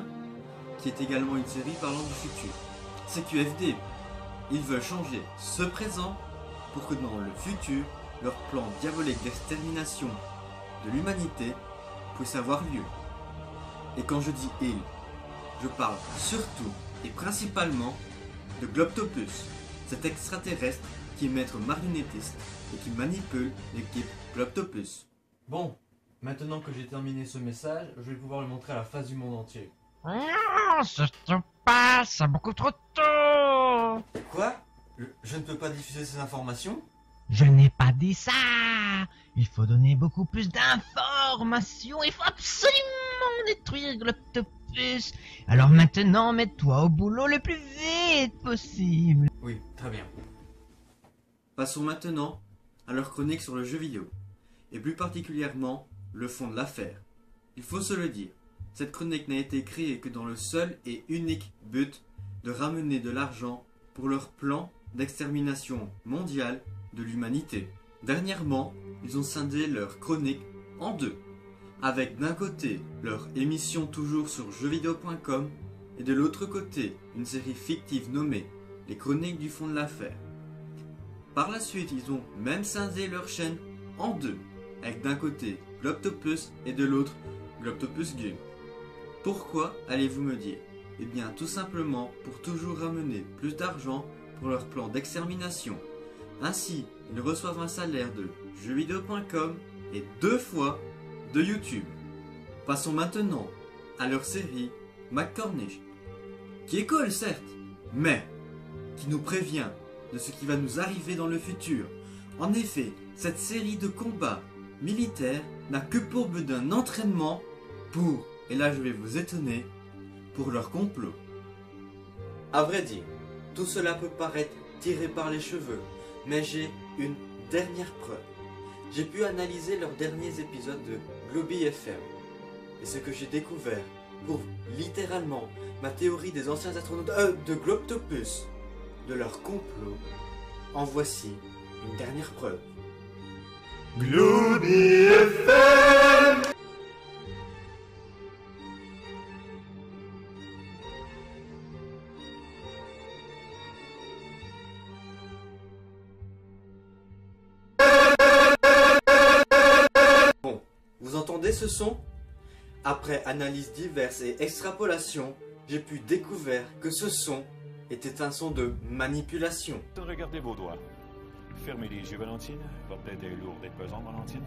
S8: qui est également une série parlant du futur. CQFD, ils veulent changer ce présent pour que dans le futur, leur plan diabolique d'extermination de l'humanité puisse avoir lieu. Et quand je dis ils, je parle surtout et principalement de Globtopus, cet extraterrestre qui est maître marionnettiste et qui manipule l'équipe Globtopus. Bon, maintenant que j'ai terminé ce message, je vais pouvoir le montrer à la face du monde entier.
S11: Non, ça se passe beaucoup trop tôt.
S8: Quoi? Je ne peux pas diffuser ces informations?
S11: Je n'ai pas dit ça. Il faut donner beaucoup plus d'informations. Il faut absolument détruire Globtopus. Alors maintenant, mets-toi au boulot le plus vite possible.
S8: Oui, très bien. Passons maintenant à leur chronique sur le jeu vidéo, et plus particulièrement le fond de l'affaire. Il faut se le dire, cette chronique n'a été créée que dans le seul et unique but de ramener de l'argent pour leur plan d'extermination mondiale de l'humanité. Dernièrement, ils ont scindé leur chronique en deux, avec d'un côté leur émission toujours sur jeuxvideo.com et de l'autre côté une série fictive nommée Les Chroniques du fond de l'affaire. Par la suite, ils ont même scindé leur chaîne en deux, avec d'un côté Globtopus et de l'autre Globtopus Game. Pourquoi, allez-vous me dire? Eh bien tout simplement pour toujours ramener plus d'argent pour leur plan d'extermination. Ainsi, ils reçoivent un salaire de jeuxvideo.com et 2 fois de YouTube. Passons maintenant à leur série McCornish, qui est cool certes, mais qui nous prévient de ce qui va nous arriver dans le futur. En effet, cette série de combats militaires n'a que pour but d'un entraînement pour, et là je vais vous étonner, pour leur complot. À vrai dire, tout cela peut paraître tiré par les cheveux, mais j'ai une dernière preuve. J'ai pu analyser leurs derniers épisodes de Globee FM, et ce que j'ai découvert prouve littéralement ma théorie des anciens astronautes de Globtopus, de leur complot En voici une dernière preuve.
S1: Gloomy FM.
S8: Bon, vous entendez ce son? Après analyse diverses et extrapolation, j'ai pu découvrir que ce son était un son de manipulation.
S12: Regardez vos doigts. Fermez les yeux, Valentine. Votre tête est lourde et pesante, Valentine.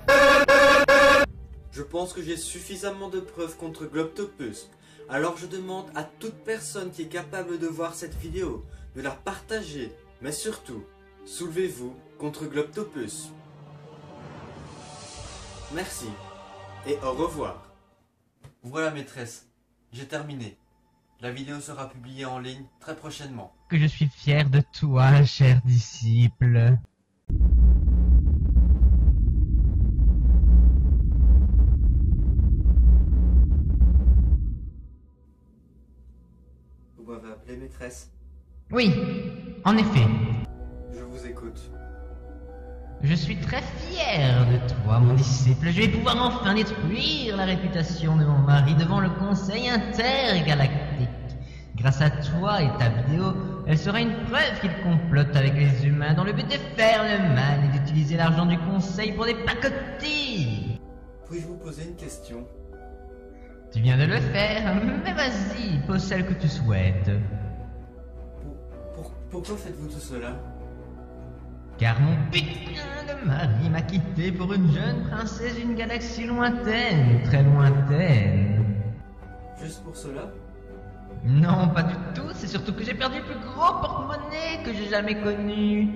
S8: Je pense que j'ai suffisamment de preuves contre Globtopus. Alors je demande à toute personne qui est capable de voir cette vidéo de la partager. Mais surtout, soulevez-vous contre Globtopus. Merci et au revoir. Voilà maîtresse, j'ai terminé. La vidéo sera publiée en ligne très prochainement.
S11: Que je suis fier de toi, cher disciple.
S8: Vous m'avez appelé maîtresse?
S11: Oui, en effet.
S8: Je vous écoute.
S11: Je suis très fier de toi, mon disciple. Je vais pouvoir enfin détruire la réputation de mon mari devant le Conseil intergalactique. Grâce à toi et ta vidéo, elle sera une preuve qu'il complote avec les humains dans le but de faire le mal et d'utiliser l'argent du Conseil pour des pacotilles.
S8: Puis-je vous poser une question?
S11: Tu viens de le faire, mais vas-y, pose celle que tu souhaites.
S8: Pourquoi faites-vous tout cela?
S11: Car mon putain de mari m'a quitté pour une jeune princesse d'une galaxie lointaine, très lointaine.
S8: Juste pour cela?
S11: Non, pas du tout, c'est surtout que j'ai perdu le plus gros porte-monnaie que j'ai jamais connu.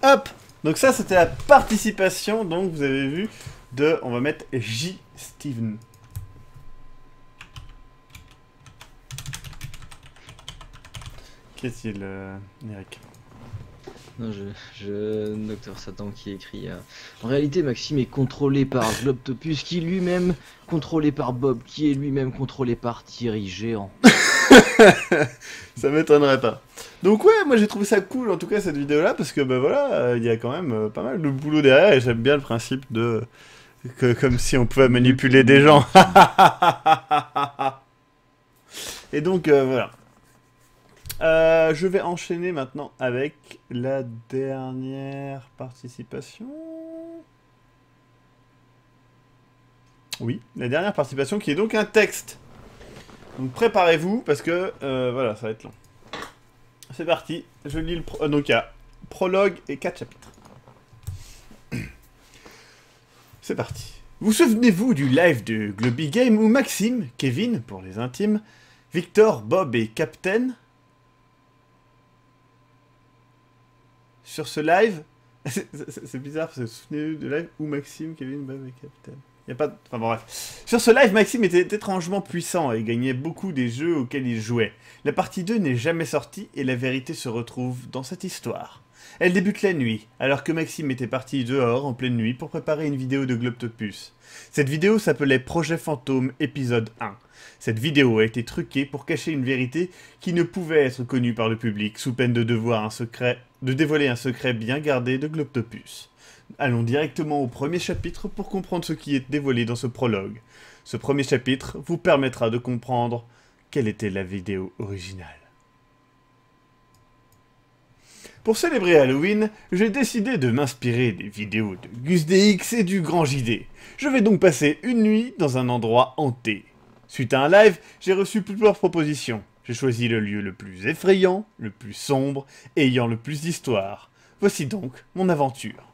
S1: Hop. Donc ça, c'était la participation, donc vous avez vu, de... On va mettre J. Steven. Qu'est-il, Eric?
S2: Non, Docteur Satan qui écrit... En réalité, Maxime est contrôlé par Globtopus, qui est lui-même contrôlé par Bob, qui est lui-même contrôlé par Thierry Géant.
S1: Ça m'étonnerait pas. Donc ouais, moi j'ai trouvé ça cool en tout cas cette vidéo là parce que bah voilà, il y a quand même pas mal de boulot derrière et j'aime bien le principe de comme si on pouvait manipuler des gens. Et donc voilà. Je vais enchaîner maintenant avec la dernière participation. Oui, la dernière participation qui est donc un texte. Donc préparez-vous parce que voilà, ça va être long. C'est parti, je lis le donc il y a prologue et 4 chapitres. C'est parti. Vous souvenez-vous du live de Globy Game où Maxime, Kevin pour les intimes, Victor, Bob et Captain sur ce live, c'est bizarre parce que vous souvenez-vous du live où Maxime, Kevin, Bob et Captain. Y a pas de... Enfin bon, bref. Sur ce live, Maxime était étrangement puissant et gagnait beaucoup des jeux auxquels il jouait. La partie 2 n'est jamais sortie et la vérité se retrouve dans cette histoire. Elle débute la nuit, alors que Maxime était parti dehors en pleine nuit pour préparer une vidéo de Globtopus. Cette vidéo s'appelait Projet Fantôme épisode 1. Cette vidéo a été truquée pour cacher une vérité qui ne pouvait être connue par le public sous peine de dévoiler un secret bien gardé de Globtopus. Allons directement au premier chapitre pour comprendre ce qui est dévoilé dans ce prologue. Ce premier chapitre vous permettra de comprendre quelle était la vidéo originale. Pour célébrer Halloween, j'ai décidé de m'inspirer des vidéos de GusDX et du Grand JD. Je vais donc passer une nuit dans un endroit hanté. Suite à un live, j'ai reçu plusieurs propositions. J'ai choisi le lieu le plus effrayant, le plus sombre, et ayant le plus d'histoire. Voici donc mon aventure.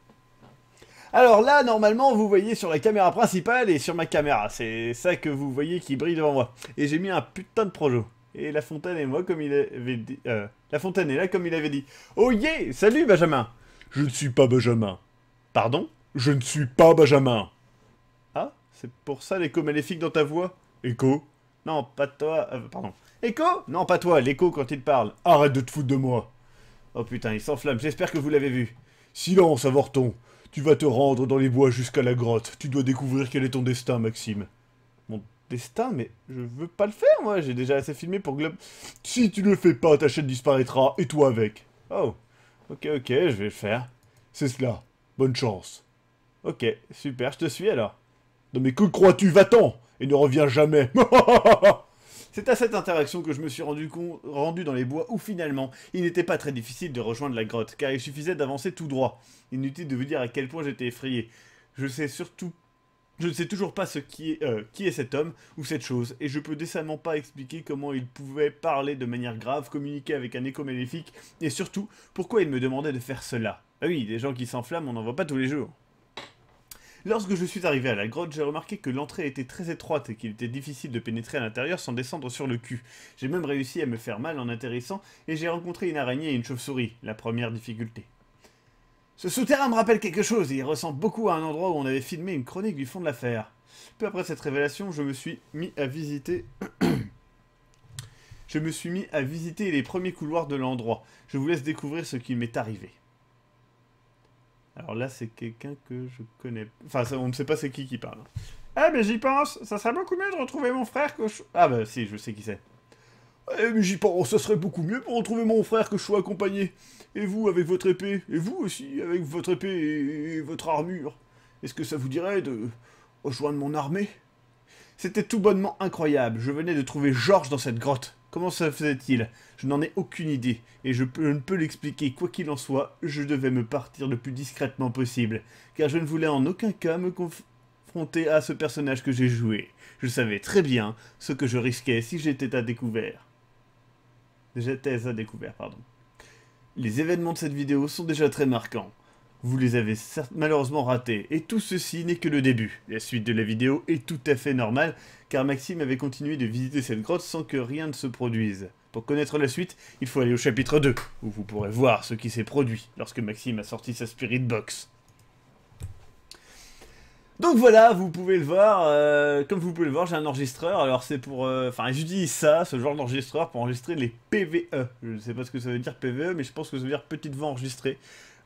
S1: Alors là, normalement, vous voyez sur la caméra principale et sur ma caméra. C'est ça que vous voyez qui brille devant moi. Et j'ai mis un putain de projo. Et La Fontaine et moi, comme il avait dit... La Fontaine est là, comme il avait dit. Oh yeah! Salut, Benjamin! Je ne suis pas Benjamin. Pardon? Je ne suis pas Benjamin. Ah, c'est pour ça l'écho maléfique dans ta voix? Echo? Non, pas toi, pardon. Echo? Non, pas toi, l'écho quand il parle. Arrête de te foutre de moi. Oh putain, il s'enflamme, j'espère que vous l'avez vu. Silence, avorton. Tu vas te rendre dans les bois jusqu'à la grotte. Tu dois découvrir quel est ton destin, Maxime. Mon destin? Mais je veux pas le faire, moi. J'ai déjà assez filmé pour Globe. Si tu ne le fais pas, ta chaîne disparaîtra, et toi avec. Oh. Ok, je vais le faire. C'est cela. Bonne chance. Ok, super, je te suis alors. Non mais que crois-tu? Va-t'en et ne reviens jamais. C'est à cette interaction que je me suis rendu dans les bois où finalement, il n'était pas très difficile de rejoindre la grotte, car il suffisait d'avancer tout droit. Inutile de vous dire à quel point j'étais effrayé. Je ne sais toujours pas qui est cet homme ou cette chose, et je peux décemment pas expliquer comment il pouvait parler de manière grave, communiquer avec un écho maléfique, et surtout, pourquoi il me demandait de faire cela. Ah oui, des gens qui s'enflamment, on n'en voit pas tous les jours. Lorsque je suis arrivé à la grotte, j'ai remarqué que l'entrée était très étroite et qu'il était difficile de pénétrer à l'intérieur sans descendre sur le cul. J'ai même réussi à me faire mal en atterrissant, et j'ai rencontré une araignée et une chauve-souris, la première difficulté. Ce souterrain me rappelle quelque chose, et il ressemble beaucoup à un endroit où on avait filmé une chronique du fond de l'affaire. Peu après cette révélation, je me suis mis à visiter les premiers couloirs de l'endroit. Je vous laisse découvrir ce qui m'est arrivé. Alors là, c'est quelqu'un que je connais... Enfin, on ne sait pas c'est qui parle. Ah, mais j'y pense. Ça serait beaucoup mieux de retrouver mon frère que je... Ah bah si, je sais qui c'est. Eh, mais j'y pense, ça serait beaucoup mieux pour retrouver mon frère que je sois accompagné. Et vous, avec votre épée. Et vous aussi, avec votre épée et votre armure. Est-ce que ça vous dirait de rejoindre mon armée? C'était tout bonnement incroyable. Je venais de trouver Georges dans cette grotte. Comment ça faisait-il? Je n'en ai aucune idée, et je ne peux l'expliquer. Quoi qu'il en soit, je devais me partir le plus discrètement possible, car je ne voulais en aucun cas me confronter à ce personnage que j'ai joué. Je savais très bien ce que je risquais si j'étais à découvert. Les événements de cette vidéo sont déjà très marquants. Vous les avez malheureusement ratés, et tout ceci n'est que le début. La suite de la vidéo est tout à fait normale, car Maxime avait continué de visiter cette grotte sans que rien ne se produise. Pour connaître la suite, il faut aller au chapitre 2, où vous pourrez voir ce qui s'est produit lorsque Maxime a sorti sa Spirit Box. Donc voilà, vous pouvez le voir, comme vous pouvez le voir, j'ai un enregistreur, alors c'est pour... Enfin, j'utilise ça, ce genre d'enregistreur, pour enregistrer les PVE. Je ne sais pas ce que ça veut dire PVE, mais je pense que ça veut dire petite voix enregistrée.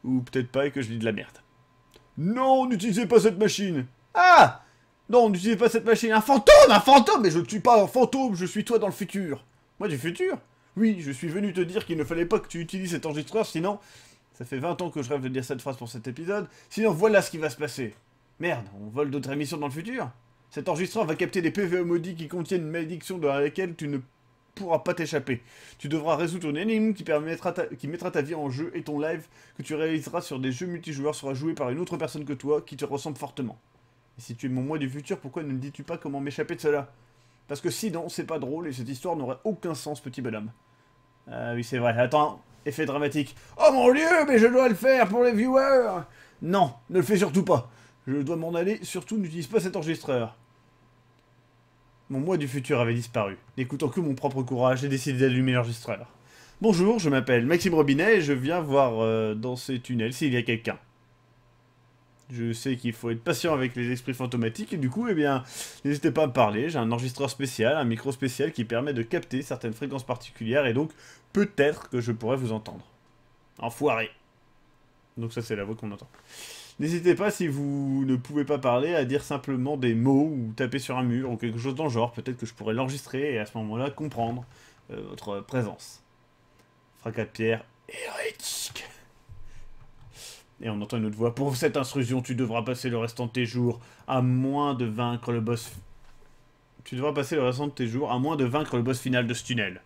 S1: Ou peut-être pas et que je dis de la merde. Non, n'utilisez pas cette machine. Ah! Non, n'utilisez pas cette machine. Un fantôme! Un fantôme! Mais je ne suis pas un fantôme, je suis toi dans le futur. Moi du futur? Oui, je suis venu te dire qu'il ne fallait pas que tu utilises cet enregistreur, sinon... Ça fait 20 ans que je rêve de dire cette phrase pour cet épisode. Sinon, voilà ce qui va se passer. Merde, on vole d'autres émissions dans le futur? Cet enregistreur va capter des PVE maudits qui contiennent une malédiction dans laquelle tu ne pourras pas t'échapper. Tu devras résoudre une énigme qui mettra ta vie en jeu, et ton live que tu réaliseras sur des jeux multijoueurs sera joué par une autre personne que toi qui te ressemble fortement. Et si tu es mon moi du futur, pourquoi ne me dis-tu pas comment m'échapper de cela? Parce que sinon, c'est pas drôle et cette histoire n'aurait aucun sens, petit bonhomme. Ah oui, c'est vrai. Attends, effet dramatique. Oh mon Dieu, mais je dois le faire pour les viewers! Non, ne le fais surtout pas. Je dois m'en aller, surtout n'utilise pas cet enregistreur. Mon moi du futur avait disparu. N'écoutant que mon propre courage, j'ai décidé d'allumer l'enregistreur. Bonjour, je m'appelle Maxime Robinet et je viens voir dans ces tunnels s'il y a quelqu'un. Je sais qu'il faut être patient avec les esprits fantomatiques et du coup, eh bien, n'hésitez pas à me parler. J'ai un enregistreur spécial, un micro spécial qui permet de capter certaines fréquences particulières et donc peut-être que je pourrais vous entendre. Enfoiré. Donc ça, c'est la voix qu'on entend. N'hésitez pas, si vous ne pouvez pas parler, à dire simplement des mots ou taper sur un mur ou quelque chose dans le genre. Peut-être que je pourrais l'enregistrer et à ce moment-là comprendre votre présence. Fracas de pierre, hérétique. Et on entend une autre voix. Pour cette intrusion, tu devras passer le restant de tes jours à moins de vaincre le boss... Tu devras passer le restant de tes jours à moins de vaincre le boss final de ce tunnel.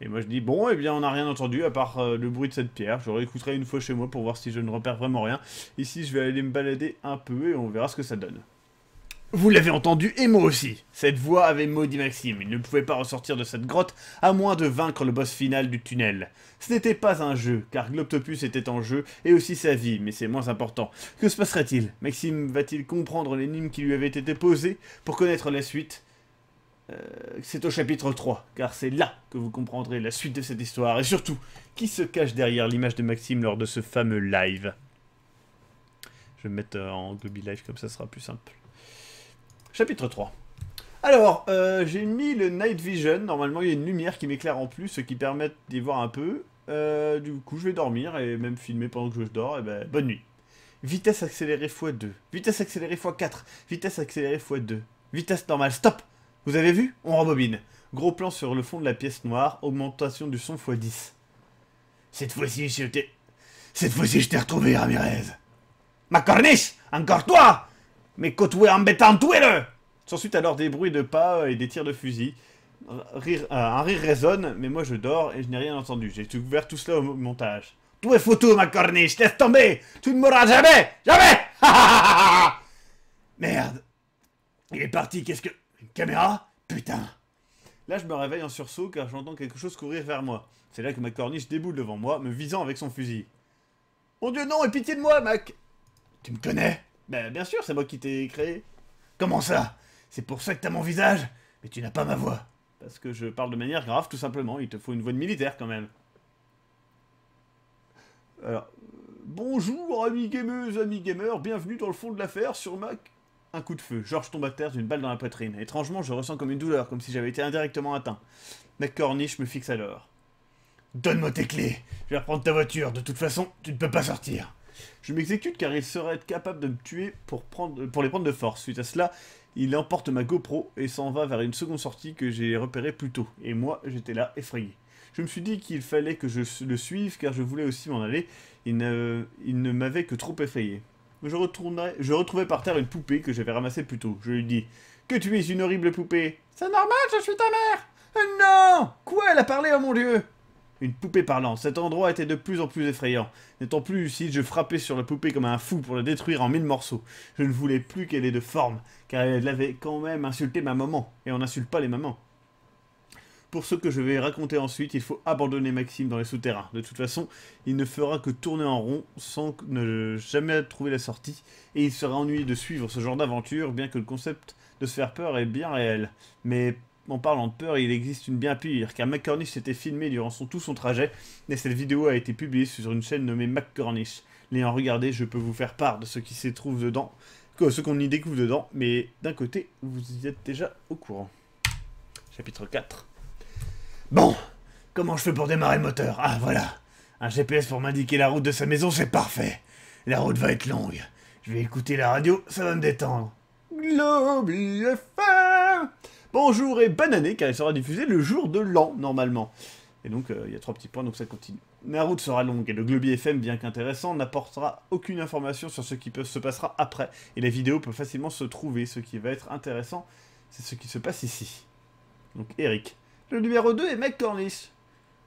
S1: Et moi je dis, bon, eh bien on n'a rien entendu à part le bruit de cette pierre. Je réécouterai une fois chez moi pour voir si je ne repère vraiment rien. Ici je vais aller me balader un peu et on verra ce que ça donne. Vous l'avez entendu, et moi aussi. Cette voix avait maudit Maxime. Il ne pouvait pas ressortir de cette grotte à moins de vaincre le boss final du tunnel. Ce n'était pas un jeu, car Globtopus était en jeu, et aussi sa vie, mais c'est moins important. Que se passerait-il? Maxime va-t-il comprendre l'énigme qui lui avait été posée pour connaître la suite? C'est au chapitre 3, car c'est là que vous comprendrez la suite de cette histoire, et surtout, qui se cache derrière l'image de Maxime lors de ce fameux live. Je vais me mettre en Globy Live, comme ça sera plus simple. Chapitre 3. Alors, j'ai mis le Night Vision. Normalement, il y a une lumière qui m'éclaire en plus, ce qui permet d'y voir un peu. Du coup, je vais dormir et même filmer pendant que je dors. Et ben, bonne nuit. Vitesse accélérée x2. Vitesse accélérée x4. Vitesse accélérée x2. Vitesse normale. Stop! Vous avez vu? On rembobine. Gros plan sur le fond de la pièce noire. Augmentation du son x10. Cette fois-ci, je t'ai retrouvé, Ramirez. Ma corniche! Encore toi! Mais côtoie embêtant, tuez-le! S'ensuit alors des bruits de pas et des tirs de fusil. Un rire résonne, mais moi je dors et je n'ai rien entendu. J'ai découvert tout cela au montage. Tout est foutu, ma corniche, laisse tomber! Tu ne mourras jamais! Jamais! Merde! Il est parti, qu'est-ce que... Une caméra? Putain! Là je me réveille en sursaut car j'entends quelque chose courir vers moi. C'est là que ma corniche déboule devant moi, me visant avec son fusil. Mon Dieu non, aie pitié de moi, Mac! Tu me connais? Ben bien sûr, c'est moi qui t'ai créé. Comment ça? C'est pour ça que t'as mon visage? Mais tu n'as pas ma voix. Parce que je parle de manière grave, tout simplement. Il te faut une voix de militaire, quand même. Alors, bonjour, amis gameuses, amis gamers. Bienvenue dans le fond de l'affaire sur Mac. Un coup de feu. George tombe à terre d'une balle dans la poitrine. Étrangement, je ressens comme une douleur, comme si j'avais été indirectement atteint. McCornish me fixe alors. Donne-moi tes clés. Je vais reprendre ta voiture. De toute façon, tu ne peux pas sortir. Je m'exécute car il serait capable de me tuer pour les prendre de force. Suite à cela, il emporte ma GoPro et s'en va vers une seconde sortie que j'ai repérée plus tôt. Et moi, j'étais là, effrayé. Je me suis dit qu'il fallait que je le suive car je voulais aussi m'en aller. Il ne m'avait que trop effrayé. Je retrouvais par terre une poupée que j'avais ramassée plus tôt. Je lui dis « Que tu es une horrible poupée !»« C'est normal, je suis ta mère !»« Non ! Quoi, elle a parlé, oh mon Dieu !» Une poupée parlante. Cet endroit était de plus en plus effrayant. N'étant plus lucide, je frappais sur la poupée comme un fou pour la détruire en 1000 morceaux. Je ne voulais plus qu'elle ait de forme, car elle avait quand même insulté ma maman, et on n'insulte pas les mamans. Pour ce que je vais raconter ensuite, il faut abandonner Maxime dans les souterrains. De toute façon, il ne fera que tourner en rond sans ne jamais trouver la sortie, et il sera ennuyé de suivre ce genre d'aventure, bien que le concept de se faire peur est bien réel. Mais en parlant de peur, il existe une bien pire, car McCornish s'était filmé durant tout son trajet, et cette vidéo a été publiée sur une chaîne nommée McCornish. L'ayant regardé, je peux vous faire part de ce qui s'y trouve dedans, ce qu'on y découvre dedans, mais d'un côté, vous y êtes déjà au courant. Chapitre 4. Bon, comment je fais pour démarrer le moteur? Ah, voilà. Un GPS pour m'indiquer la route de sa maison, c'est parfait. La route va être longue. Je vais écouter la radio, ça va me détendre. Globy FM. Bonjour et bonne année, car il sera diffusé le jour de l'an, normalement. Et donc, il y a 3 petits points, donc ça continue. La route sera longue, et le Globy FM, bien qu'intéressant, n'apportera aucune information sur ce qui se passera après. Et la vidéo peut facilement se trouver. Ce qui va être intéressant, c'est ce qui se passe ici. Donc, Eric. Le numéro 2 est McCornish.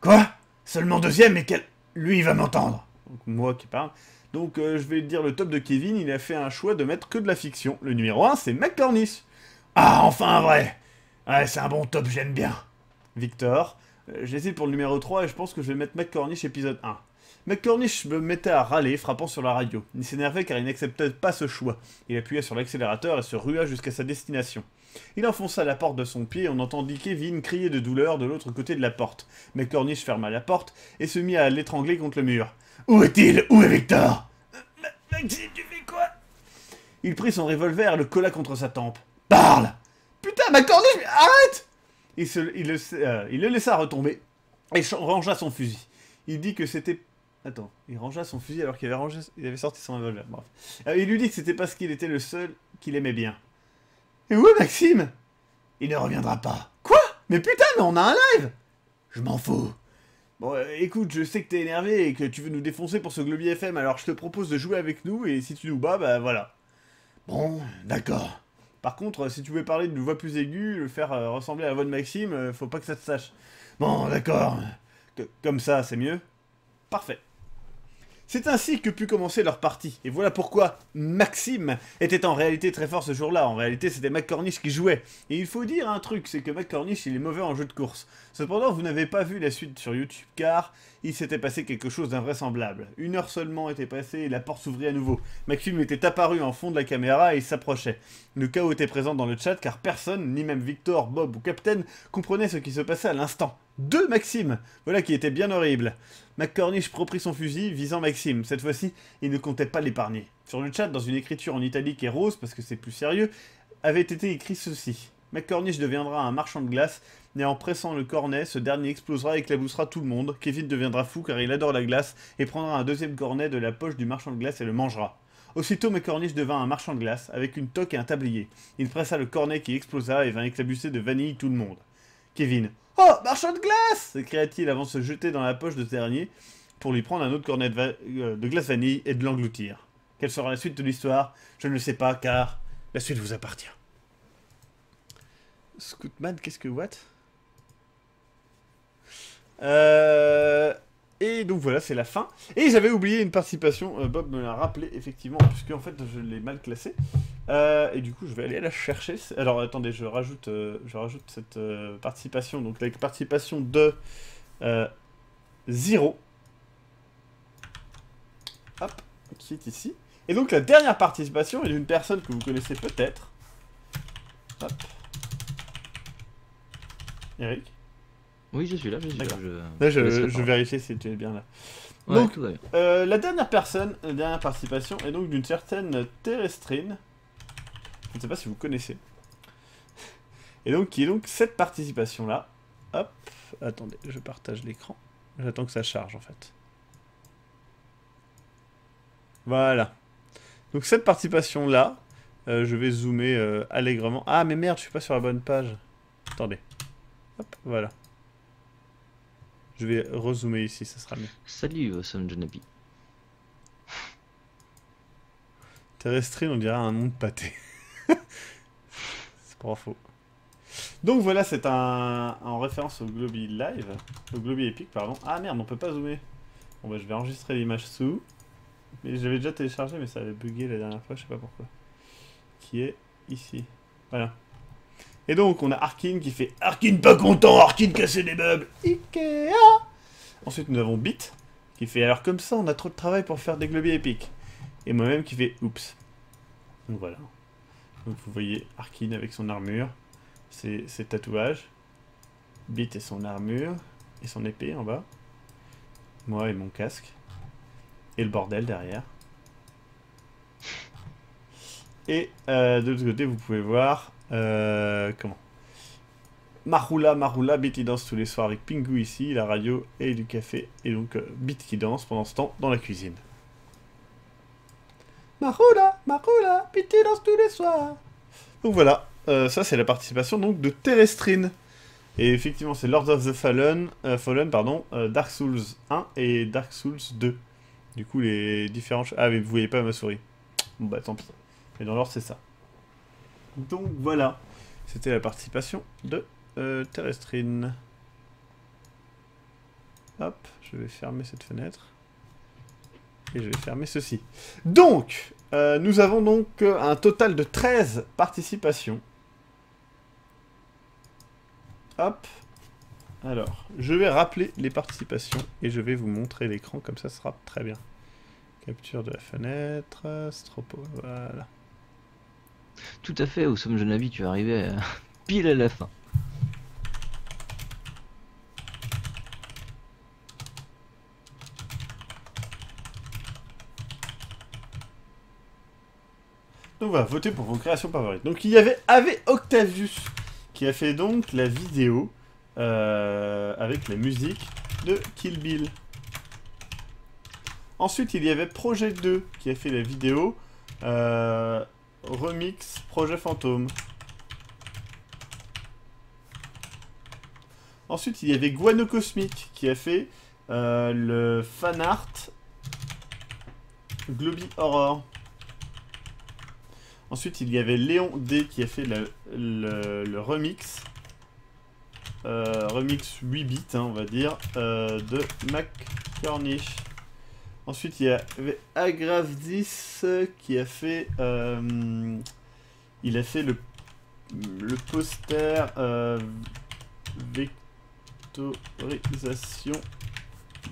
S1: Quoi? Seulement deuxième, mais quel... Lui, il va m'entendre. Donc, moi qui parle. Donc, je vais dire le top de Kevin, il a fait un choix de mettre que de la fiction. Le numéro 1, c'est McCornish. Ah, enfin un vrai. Ouais, c'est un bon top, j'aime bien. Victor. J'hésite pour le numéro 3 et je pense que je vais mettre McCornish épisode 1. McCornish me mettait à râler, frappant sur la radio. Il s'énervait car il n'acceptait pas ce choix. Il appuyait sur l'accélérateur et se rua jusqu'à sa destination. Il enfonça la porte de son pied et on entendit Kevin crier de douleur de l'autre côté de la porte. McCornish ferma la porte et se mit à l'étrangler contre le mur. Où est-il? Où est Victor? Maxime, tu fais quoi? Il prit son revolver et le colla contre sa tempe. Parle! Putain, McCornish, mais arrête! Il le laissa retomber et rangea son fusil. Il dit que c'était... Attends, il rangea son fusil alors qu'il avait sorti son revolver. Bref. Il lui dit que c'était parce qu'il était le seul qu'il aimait bien. Et où est Maxime? Il ne reviendra pas. Quoi? Mais putain, mais on a un live! Je m'en fous. Bon, écoute, je sais que t'es énervé et que tu veux nous défoncer pour ce Globy FM, alors je te propose de jouer avec nous et si tu nous bats, bah voilà. Bon, d'accord. Par contre, si tu veux parler d'une voix plus aiguë, le faire ressembler à la voix de Maxime, faut pas que ça te sache. Bon, d'accord. Comme ça, c'est mieux? Parfait. C'est ainsi que put commencer leur partie. Et voilà pourquoi Maxime était en réalité très fort ce jour-là. En réalité, c'était McCornish qui jouait. Et il faut dire un truc, c'est que McCornish, il est mauvais en jeu de course. Cependant, vous n'avez pas vu la suite sur YouTube, car il s'était passé quelque chose d'invraisemblable. 1 heure seulement était passée et la porte s'ouvrit à nouveau. Maxime était apparu en fond de la caméra et il s'approchait. Le chaos était présent dans le chat, car personne, ni même Victor, Bob ou Captain, comprenait ce qui se passait à l'instant. 2 Maxime! Voilà qui était bien horrible. McCornish reprit son fusil, visant Maxime. Cette fois-ci, il ne comptait pas l'épargner. Sur le chat, dans une écriture en italique et rose, parce que c'est plus sérieux, avait été écrit ceci. McCornish deviendra un marchand de glace, et en pressant le cornet, ce dernier explosera et éclaboussera tout le monde. Kevin deviendra fou car il adore la glace, et prendra un deuxième cornet de la poche du marchand de glace et le mangera. Aussitôt, McCornish devint un marchand de glace, avec une toque et un tablier. Il pressa le cornet qui explosa et vint éclabousser de vanille tout le monde. Kevin. « Oh, marchand de glace !» s'écria-t-il avant de se jeter dans la poche de ce dernier, pour lui prendre un autre cornet de glace vanille et de l'engloutir. Quelle sera la suite de l'histoire? Je ne le sais pas, car la suite vous appartient. Scootman, qu'est-ce que what? Et donc voilà, c'est la fin. Et j'avais oublié une participation, Bob me l'a rappelé, effectivement, puisque en fait je l'ai mal classée. Et du coup, je vais aller la chercher. Alors attendez, je rajoute cette participation, donc la participation de 0. Hop, qui est ici. Et donc la dernière participation est d'une personne que vous connaissez peut-être. Hop. Eric?
S2: Oui, je suis là, je suis
S1: D'accord.
S2: là.
S1: Je vérifiais si tu es bien là.
S2: Ouais,
S1: donc,
S2: tout va bien.
S1: la dernière participation est donc d'une certaine Terrestrine. Je ne sais pas si vous connaissez. Et donc, qui est donc cette participation-là. Hop, attendez, je partage l'écran. J'attends que ça charge, en fait. Voilà. Donc, cette participation-là, je vais zoomer allègrement. Ah, mais merde, je suis pas sur la bonne page. Attendez. Hop, voilà. Je vais rezoomer ici, ça sera mieux.
S2: Salut, Awesome Jonabi.
S1: Terrestrine, on dirait un nom de pâté. C'est pas faux. Donc voilà, c'est en référence au Globy Live. Au Globy Epic, pardon. Ah merde, on peut pas zoomer. Bon bah je vais enregistrer l'image sous. Mais j'avais déjà téléchargé, mais ça avait bugué la dernière fois, je sais pas pourquoi. Qui est ici. Voilà. Et donc on a Arkin qui fait Arkin pas content, Arkin casser des meubles. Ikea. Ensuite nous avons Bit qui fait alors comme ça on a trop de travail pour faire des Globy Epic. Et moi-même qui fait oups. Donc voilà. Donc vous voyez Arkin avec son armure, ses tatouages, Bit et son armure, et son épée en bas, moi et mon casque, et le bordel derrière. Et de l'autre côté vous pouvez voir, comment Marula, Bit qui danse tous les soirs avec Pingu ici, la radio et du café, et donc Bit qui danse pendant ce temps dans la cuisine. Marula, Bit qui danse tous les soirs. Donc voilà, ça c'est la participation donc de Terrestrine. Et effectivement c'est Lords of the Fallen, Dark Souls 1 et Dark Souls 2. Du coup les différents... Ah mais vous voyez pas ma souris. Bon bah tant pis. Mais dans l'ordre c'est ça. Donc voilà, c'était la participation de Terrestrine. Hop, je vais fermer cette fenêtre. Et je vais fermer ceci. Donc, nous avons donc un total de 13 participations. Hop. Alors, je vais rappeler les participations et je vais vous montrer l'écran, comme ça sera très bien. Capture de la fenêtre, Stropo, voilà.
S2: Tout à fait, Awesome Jonabi, tu es arrivé pile à la fin.
S1: Donc voilà, votez pour vos créations favorites. Donc il y avait Octavius qui a fait donc la vidéo avec la musique de Kill Bill. Ensuite il y avait Projet 2 qui a fait la vidéo remix Projet Fantôme. Ensuite il y avait Guano Cosmic qui a fait le fanart Globy Horror. Ensuite, il y avait Léon D qui a fait le remix. Remix 8 bits, hein, on va dire, de McCornish. Ensuite, il y avait Agrave10 qui a fait... il a fait le poster vectorisation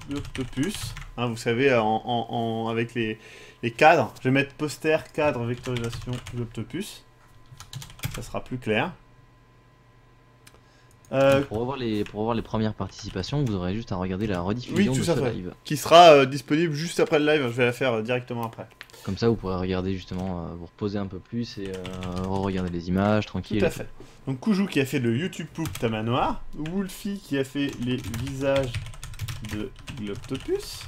S1: d'Octopus. Hein, vous savez, avec les cadres, je vais mettre poster, cadre, vectorisation, l'Octopus. Ça sera plus clair.
S2: Pour revoir les premières participations, vous aurez juste à regarder la rediffusion de ce live.
S1: Qui sera disponible juste après le live, je vais la faire directement après.
S2: Comme ça, vous pourrez regarder justement, vous reposer un peu plus et regarder les images tranquille.
S1: Tout à fait. Donc Kuju qui a fait le YouTube Poop Tamanoir, Wolfie qui a fait les visages de Globtopus,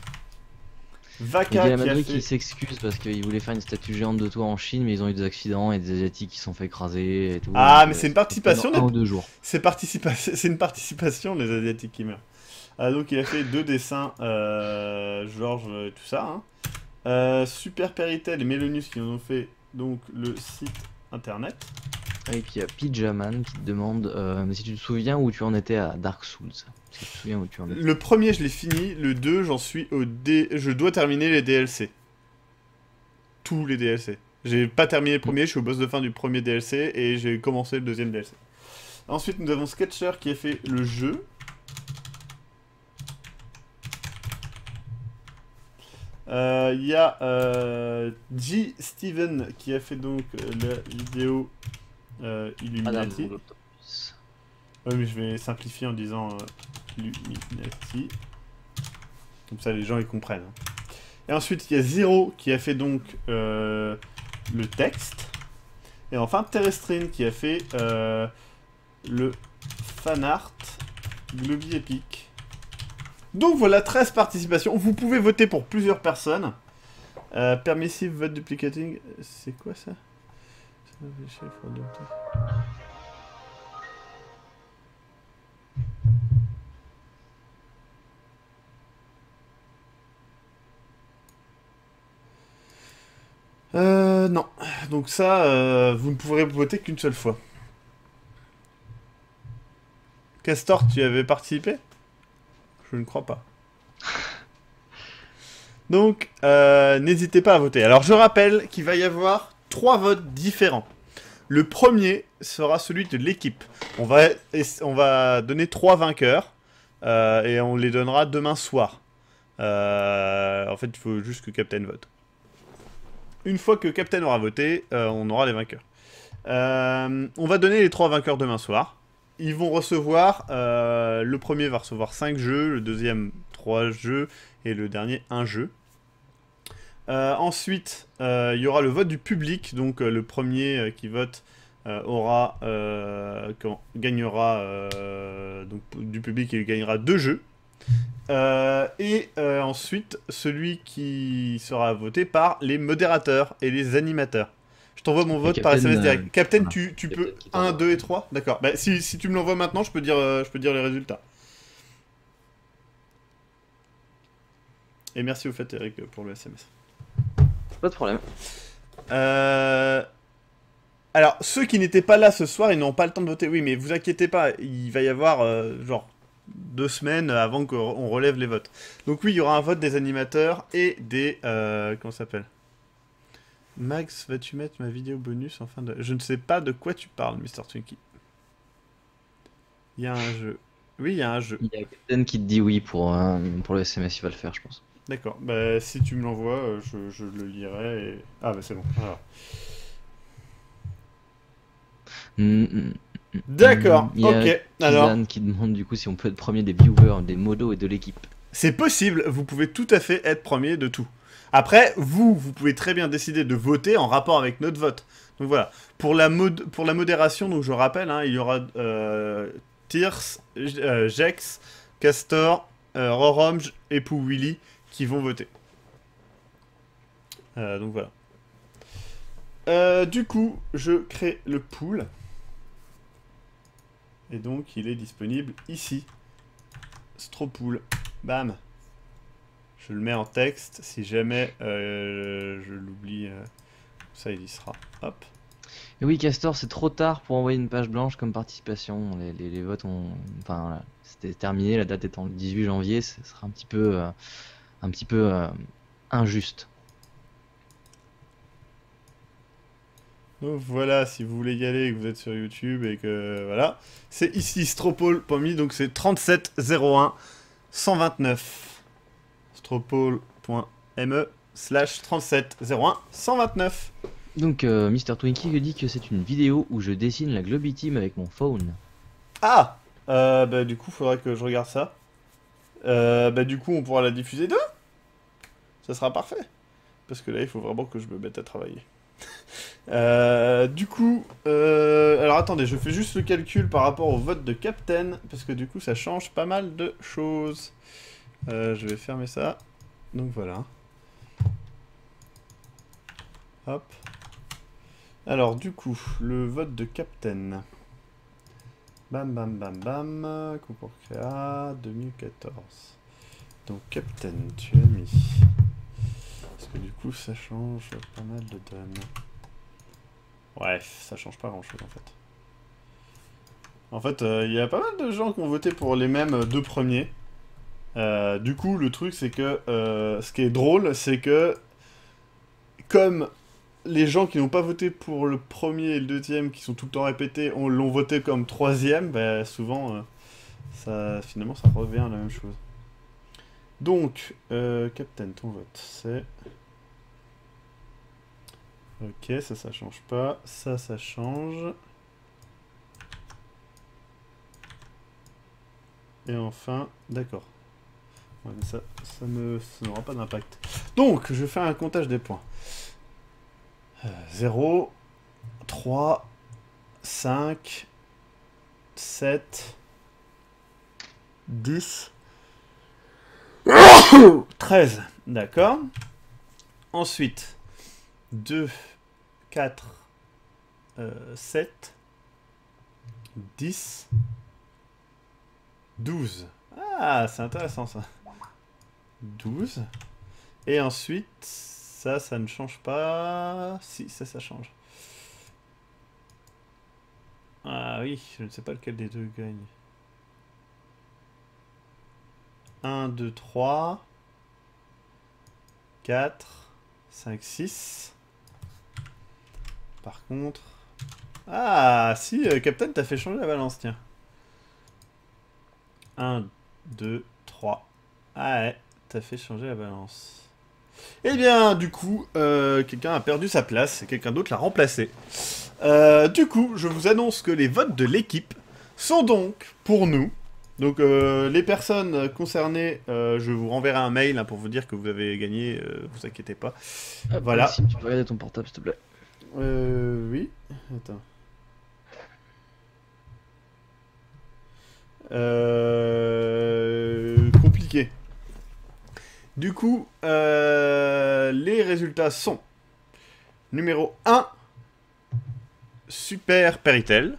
S1: Vaka qui a fait...
S2: qui s'excuse parce qu'il voulait faire une statue géante de toi en Chine, mais ils ont eu des accidents et des Asiatiques qui se sont fait écraser et tout.
S1: Ah, mais c'est une participation.
S2: 1 ou 2 jours.
S1: C'est une participation, les Asiatiques qui meurent. Donc il a fait 2 dessins, Georges et tout ça. Hein. Super Peritel et Mélonius qui nous ont fait donc le site internet.
S2: Et puis il y a Pijaman qui te demande si tu te souviens où tu en étais à Dark Souls. Si tu te souviens où tu en étais.
S1: Le premier je l'ai fini, le 2 j'en suis au Je dois terminer les DLC. Tous les DLC. J'ai pas terminé le premier, je suis au boss de fin du premier DLC et j'ai commencé le deuxième DLC. Ensuite nous avons Sketcher qui a fait le jeu. Il y a G. Steven qui a fait donc la vidéo Illuminati. Ouais, mais je vais simplifier en disant Illuminati. Comme ça les gens ils comprennent. Et ensuite il y a Zero qui a fait donc le texte. Et enfin Terrestrine qui a fait le fanart Globy Epic. Donc voilà, 13 participations. Vous pouvez voter pour plusieurs personnes. Permissive vote duplicating. C'est quoi ça? Non. Donc ça, vous ne pourrez voter qu'une seule fois. Castor, tu y avais participé? Je ne crois pas. Donc, n'hésitez pas à voter. Alors, je rappelle qu'il va y avoir 3 votes différents. Le premier sera celui de l'équipe. On va donner 3 vainqueurs. Et on les donnera demain soir. En fait, il faut juste que Captain vote. Une fois que Captain aura voté, on aura les vainqueurs. On va donner les 3 vainqueurs demain soir. Ils vont recevoir, le premier va recevoir 5 jeux, le deuxième 3 jeux, et le dernier 1 jeu. Ensuite, il y aura le vote du public, donc le premier qui vote gagnera, donc du public il gagnera 2 jeux. Ensuite, celui qui sera voté par les modérateurs et les animateurs. Je t'envoie mon vote par SMS direct. Captain, tu peux 1, 2 et 3. D'accord. Bah, si tu me l'envoies maintenant, je peux dire les résultats. Et merci au fait, Eric, pour le SMS.
S2: Pas de problème.
S1: Alors, ceux qui n'étaient pas là ce soir, ils n'ont pas le temps de voter. Oui, mais vous inquiétez pas, il va y avoir genre 2 semaines avant qu'on relève les votes. Donc oui, il y aura un vote des animateurs et des... comment ça s'appelle ? Max, vas-tu mettre ma vidéo bonus en fin de... Je ne sais pas de quoi tu parles, Mr. Twinkie. Il y a un jeu. Oui, il y a un jeu.
S2: Il y a Captain qui te dit oui pour le SMS, il va le faire, je pense.
S1: D'accord. Bah, si tu me l'envoies, je le lirai et... Ah, bah c'est bon. D'accord, ok.
S2: Alors, qui demande du coup si on peut être premier des viewers, des modos et de l'équipe.
S1: C'est possible, vous pouvez tout à fait être premier de tout. Après, vous pouvez très bien décider de voter en rapport avec notre vote. Donc voilà. Pour la modération, donc je rappelle, hein, il y aura Tirs, Jex, Castor, Rorom et Pou Willy qui vont voter. Donc voilà. Du coup, je crée le pool. Et donc, il est disponible ici. Stropool. Bam. Je le mets en texte. Si jamais je l'oublie, ça, il y sera. Hop.
S2: Et oui, Castor, c'est trop tard pour envoyer une page blanche comme participation. Les votes ont... Enfin, voilà, c'était terminé. La date étant le 18 janvier, ce sera un petit peu injuste.
S1: Donc voilà, si vous voulez y aller et que vous êtes sur YouTube et que voilà, c'est ici Stropole.me, donc c'est 3701 129. Stropole.me/3701 129.
S2: Donc Mr. Twinkie dit que c'est une vidéo où je dessine la Globy Team avec mon phone.
S1: Ah bah du coup, faudrait que je regarde ça. Bah du coup, on pourra la diffuser demain. Ça sera parfait. parce que là, il faut vraiment que je me mette à travailler. Du coup, alors attendez, je fais juste le calcul par rapport au vote de Captain, parce que du coup, ça change pas mal de choses. Je vais fermer ça. Donc voilà. Hop. Alors, du coup, le vote de Captain. Bam, bam, bam, bam. Concours créa 2014. Donc, Captain, tu as mis. Parce que du coup, ça change pas mal de données. Ouais, ça change pas grand chose en fait. En fait, il y a pas mal de gens qui ont voté pour les mêmes deux premiers. Du coup, le truc, c'est que ce qui est drôle, c'est que comme les gens qui n'ont pas voté pour le premier et le deuxième, qui sont tout le temps répétés, l'ont voté comme troisième, bah, souvent, finalement, ça revient à la même chose. Donc, Captain, ton vote, c'est... Ok, ça change pas. Ça change. Et enfin, d'accord. Ouais, mais ça n'aura pas d'impact. Donc, je fais un comptage des points. 0, 3, 5, 7, 10, 13. D'accord. Ensuite, 2, 4, 7, 10, 12. Ah, c'est intéressant ça. 12. Et ensuite, ça ne change pas. Si, ça change. Ah oui, je ne sais pas lequel des deux gagne. 1, 2, 3, 4, 5, 6. Par contre... Ah, si, Captain, t'as fait changer la balance, tiens. 1, 2, 3. Ah ouais, t'as fait changer la balance. Eh bien, du coup, quelqu'un a perdu sa place et quelqu'un d'autre l'a remplacé. Du coup, je vous annonce que les votes de l'équipe sont donc pour nous. Donc, les personnes concernées, je vous renverrai un mail hein, pour vous dire que vous avez gagné, vous inquiétez pas. Voilà.
S2: Maxime, tu peux regarder ton portable, s'il te plaît.
S1: Oui. Attends. Compliqué. Du coup, les résultats sont numéro 1, Super Peritel,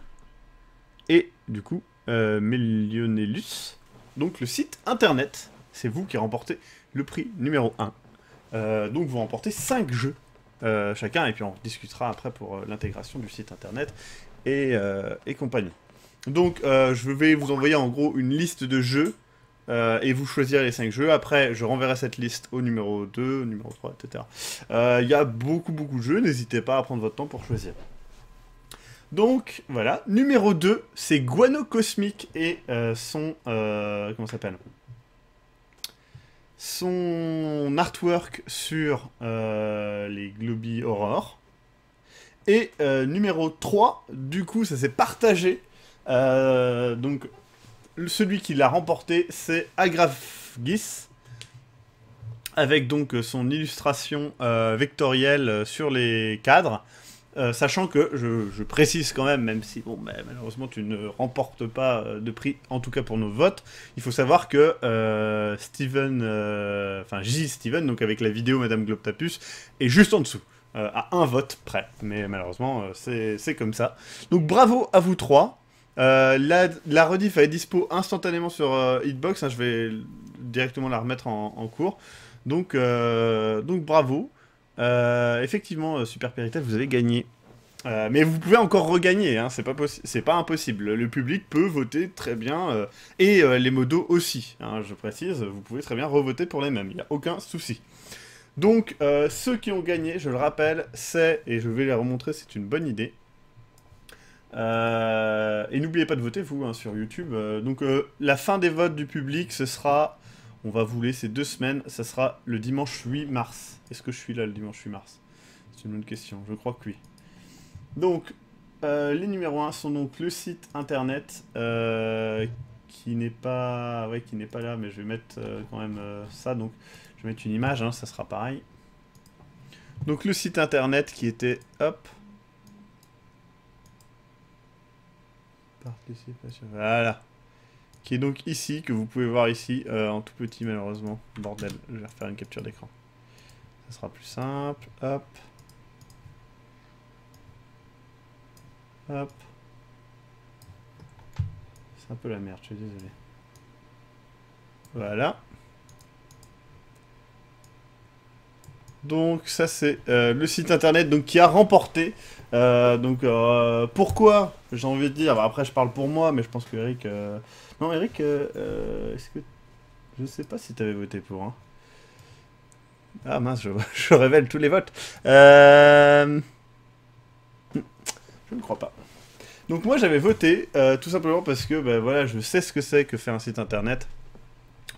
S1: et du coup, Millionellus, donc le site internet. C'est vous qui remportez le prix numéro 1. Donc vous remportez 5 jeux chacun, et puis on discutera après pour l'intégration du site internet et compagnie. Donc je vais vous envoyer en gros une liste de jeux et vous choisirez les 5 jeux. Après je renverrai cette liste au numéro 2, au numéro 3, etc. Il y a beaucoup de jeux, n'hésitez pas à prendre votre temps pour choisir. Donc voilà, numéro 2, c'est Guano Cosmic et son... comment ça s'appelle ? Son artwork sur les Globy Horror. Et numéro 3, du coup, ça s'est partagé. Donc, celui qui l'a remporté, c'est Agrafgis. Avec donc son illustration vectorielle sur les cadres. Sachant que, je précise quand même si bon, bah, malheureusement tu ne remportes pas de prix, en tout cas pour nos votes, il faut savoir que J. Steven, donc avec la vidéo Madame Globtapus, est juste en dessous, à un vote près, mais malheureusement c'est comme ça. Donc bravo à vous trois. La rediff est dispo instantanément sur Hitbox, hein, je vais directement la remettre en cours, donc bravo. Effectivement, Super Peritel, vous avez gagné. Mais vous pouvez encore regagner, hein, c'est pas impossible. Le public peut voter très bien, et les modos aussi, hein, je précise, vous pouvez très bien revoter pour les mêmes, il n'y a aucun souci. Donc, ceux qui ont gagné, je le rappelle, c'est, et je vais les remontrer, c'est une bonne idée. Et n'oubliez pas de voter, vous, hein, sur YouTube. Donc, la fin des votes du public, ce sera... On va vous laisser 2 semaines, ça sera le dimanche 8 mars. Est-ce que je suis là le dimanche 8 mars? C'est une bonne question, je crois que oui. Donc, les numéros 1 sont donc le site internet, qui n'est pas là, mais je vais mettre quand même ça. Donc, je vais mettre une image, hein, ça sera pareil. Donc le site internet qui était, hop. Participation, voilà. Qui est donc ici, que vous pouvez voir ici, en tout petit malheureusement. Bordel, je vais refaire une capture d'écran. Ça sera plus simple, hop. Hop. C'est un peu la merde, je suis désolé. Voilà. Donc ça c'est le site internet donc, qui a remporté. Pourquoi j'ai envie de dire, après je parle pour moi, mais je pense que Eric... Non Eric, est-ce que... Je sais pas si tu avais voté pour. Hein. Ah mince, je révèle tous les votes. Je ne crois pas. Donc moi j'avais voté, tout simplement parce que ben, voilà, je sais ce que c'est que faire un site internet.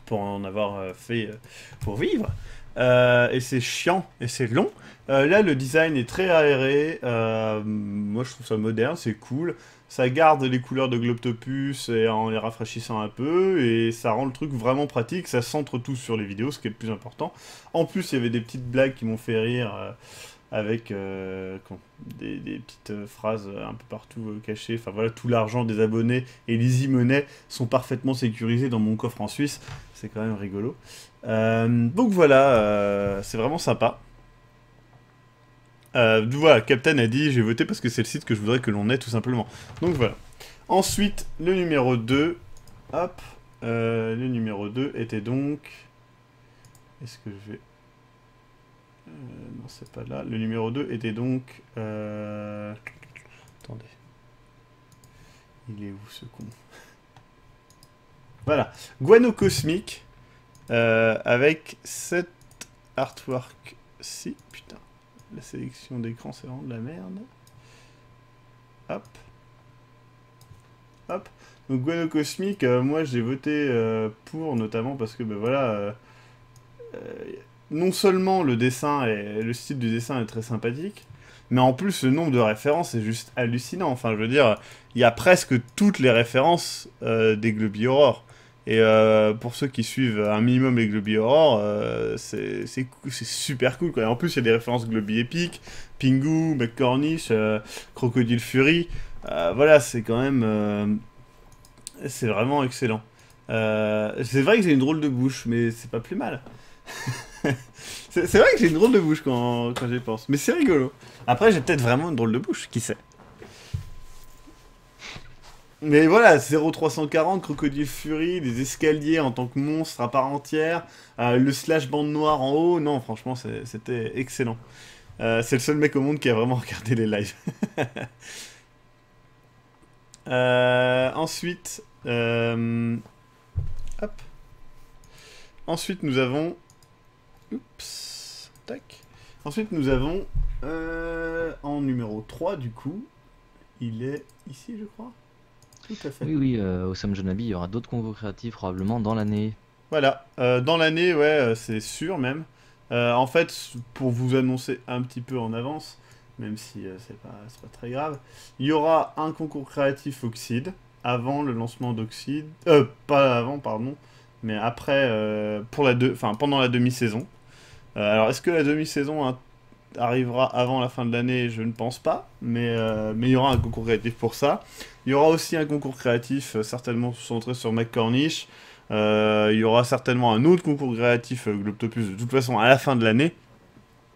S1: Pour en avoir fait pour vivre. Et c'est chiant et c'est long. Là, le design est très aéré. Moi, je trouve ça moderne, c'est cool. Ça garde les couleurs de Globtopus et en les rafraîchissant un peu. Et ça rend le truc vraiment pratique. Ça centre tout sur les vidéos, ce qui est le plus important. En plus, il y avait des petites blagues qui m'ont fait rire. Avec des petites phrases un peu partout cachées. Enfin voilà, tout l'argent des abonnés et l'Easy Money sont parfaitement sécurisés dans mon coffre en Suisse. C'est quand même rigolo. Donc voilà, c'est vraiment sympa. Voilà, Captain a dit, j'ai voté parce que c'est le site que je voudrais que l'on ait tout simplement. Donc voilà. Ensuite, le numéro 2. Hop. Le numéro 2 était donc... Est-ce que je vais... non, c'est pas là. Le numéro 2 était donc... Attendez. Il est où ce con? Voilà. Guano Cosmic. Avec cet artwork-ci. Putain. La sélection d'écran, c'est vraiment de la merde. Hop. Hop. Donc Guano Cosmic, moi j'ai voté pour, notamment parce que, ben voilà... non seulement le dessin et le style du dessin est très sympathique, mais en plus le nombre de références est juste hallucinant. Enfin, je veux dire, il y a presque toutes les références des Globi Aurore. Et pour ceux qui suivent un minimum les Globi Aurore, c'est super cool, quoi. Et en plus, il y a des références Globi Epic, Pingu, McCormick, Crocodile Fury. Voilà, c'est quand même... c'est vraiment excellent. C'est vrai que j'ai une drôle de bouche, mais c'est pas plus mal. C'est vrai que j'ai une drôle de bouche quand j'y pense, mais c'est rigolo. Après, j'ai peut-être vraiment une drôle de bouche, qui sait. Mais voilà, 0340, Crocodile Fury, des escaliers en tant que monstre à part entière, le slash bande noire en haut, non, franchement, c'était excellent. C'est le seul mec au monde qui a vraiment regardé les lives. Ensuite, hop. Ensuite, nous avons... Oups, tac. Ensuite, nous avons, en numéro 3, du coup, il est ici, je crois. Tout à fait.
S2: Oui, au Sam Jonabi, il y aura d'autres concours créatifs probablement dans l'année.
S1: Voilà, dans l'année, ouais, c'est sûr même. En fait, pour vous annoncer un petit peu en avance, même si c'est pas très grave, il y aura un concours créatif Oxide, avant le lancement d'Oxide, pas avant, pardon, mais après, pendant la demi-saison. Alors, est-ce que la demi-saison arrivera avant la fin de l'année? Je ne pense pas, mais il y aura un concours créatif pour ça. Il y aura aussi un concours créatif certainement centré sur McCormick. Il y aura certainement un autre concours créatif Globtopus de toute façon à la fin de l'année.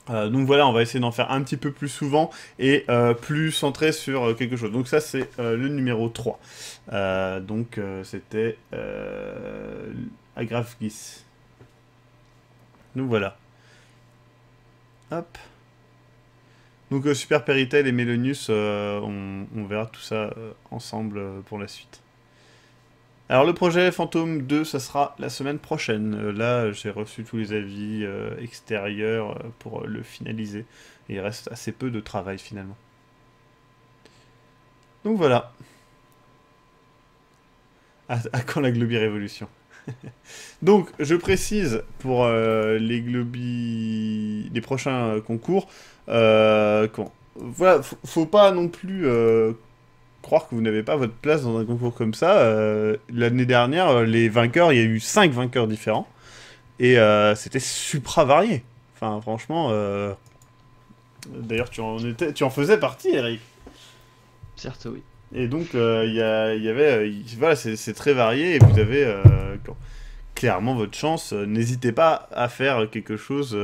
S1: Donc voilà, on va essayer d'en faire un petit peu plus souvent et plus centré sur quelque chose. Donc ça c'est le numéro 3. Donc c'était Agrafgis. Donc voilà. Hop. Donc Super Peritel et Melonius, on verra tout ça ensemble pour la suite. Alors le projet Phantom 2, ça sera la semaine prochaine. Là, j'ai reçu tous les avis extérieurs pour le finaliser. Et il reste assez peu de travail finalement. Donc voilà. À quand la Globi Révolution? Donc, je précise pour les prochains concours, voilà, faut pas non plus croire que vous n'avez pas votre place dans un concours comme ça. L'année dernière, les vainqueurs, il y a eu 5 vainqueurs différents, et c'était supra varié. Enfin, franchement, D'ailleurs, tu en faisais partie, Eric.
S2: Certes, oui.
S1: Et donc, il y avait... voilà, c'est très varié, et vous avez clairement votre chance. N'hésitez pas à faire quelque chose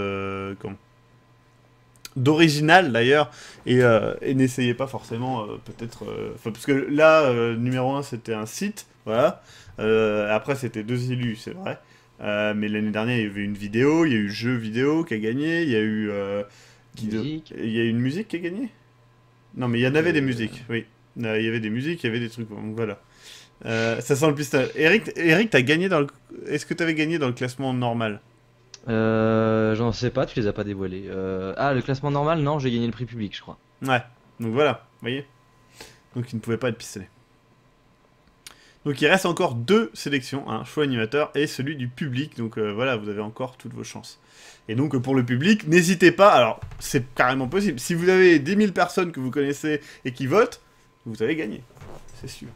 S1: d'original, d'ailleurs, et n'essayez pas forcément, peut-être... parce que là, numéro 1, c'était un site, voilà. Après, c'était 2 élus, c'est vrai. Mais l'année dernière, il y avait une vidéo, il y a eu jeu vidéo qui a gagné, il y a eu...
S2: musique.
S1: Il y a eu une musique qui a gagné? Non, mais il y en avait des musiques, oui. Il y avait des musiques, il y avait des trucs, donc voilà. Ça sent le pistage. Eric, t'as gagné dans le... Est-ce que t'avais gagné dans le classement normal?
S2: J'en sais pas, tu les as pas dévoilés. Ah, le classement normal, non, j'ai gagné le prix public, je crois.
S1: Ouais, donc voilà, vous voyez. Donc il ne pouvait pas être pistonné. Donc il reste encore 2 sélections, un choix animateur et celui du public, donc voilà, vous avez encore toutes vos chances. Et donc pour le public, n'hésitez pas, alors c'est carrément possible, si vous avez 10 000 personnes que vous connaissez et qui votent, vous allez gagner, c'est sûr.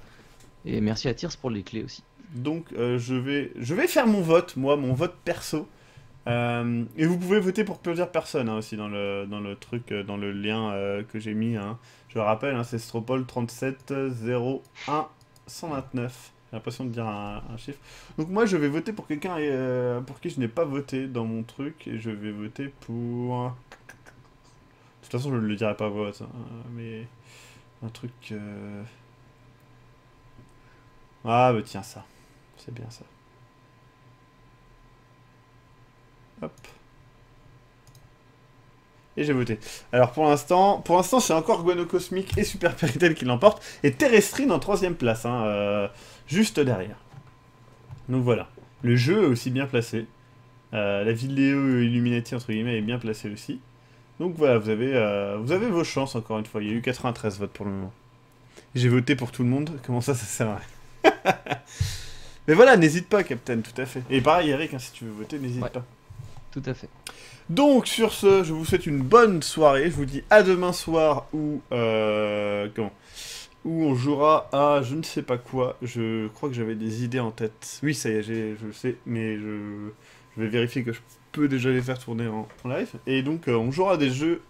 S2: Et merci à Tirs pour les clés aussi.
S1: Donc je vais faire mon vote, moi, mon vote perso. Et vous pouvez voter pour plusieurs personnes hein, aussi dans le truc, dans le lien que j'ai mis. Hein. Je le rappelle, hein, c'est Stropol 37 01 129. J'ai l'impression de dire un chiffre. Donc moi je vais voter pour quelqu'un pour qui je n'ai pas voté dans mon truc. Et je vais voter pour... De toute façon je ne le dirai pas à vote. Hein, mais un truc... Ah bah tiens ça. C'est bien ça. Hop. Et j'ai voté. Alors pour l'instant c'est encore Guano Cosmic et Super Peritel qui l'emportent. Et Terrestrine en 3ème place, hein, juste derrière. Donc voilà. Le jeu est aussi bien placé. La vidéo Illuminati entre guillemets est bien placée aussi. Donc voilà, vous avez vos chances encore une fois. Il y a eu 93 votes pour le moment. J'ai voté pour tout le monde. Comment ça sert à rien? Mais voilà, n'hésite pas, Captain, tout à fait. Et pareil, Eric, hein, si tu veux voter, n'hésite pas.
S2: Tout à fait.
S1: Donc, sur ce, je vous souhaite une bonne soirée. Je vous dis à demain soir où on jouera à je ne sais pas quoi. Je crois que j'avais des idées en tête. Oui, ça y est, je sais, mais je vais vérifier que je peux déjà les faire tourner en live. Et donc, on jouera des jeux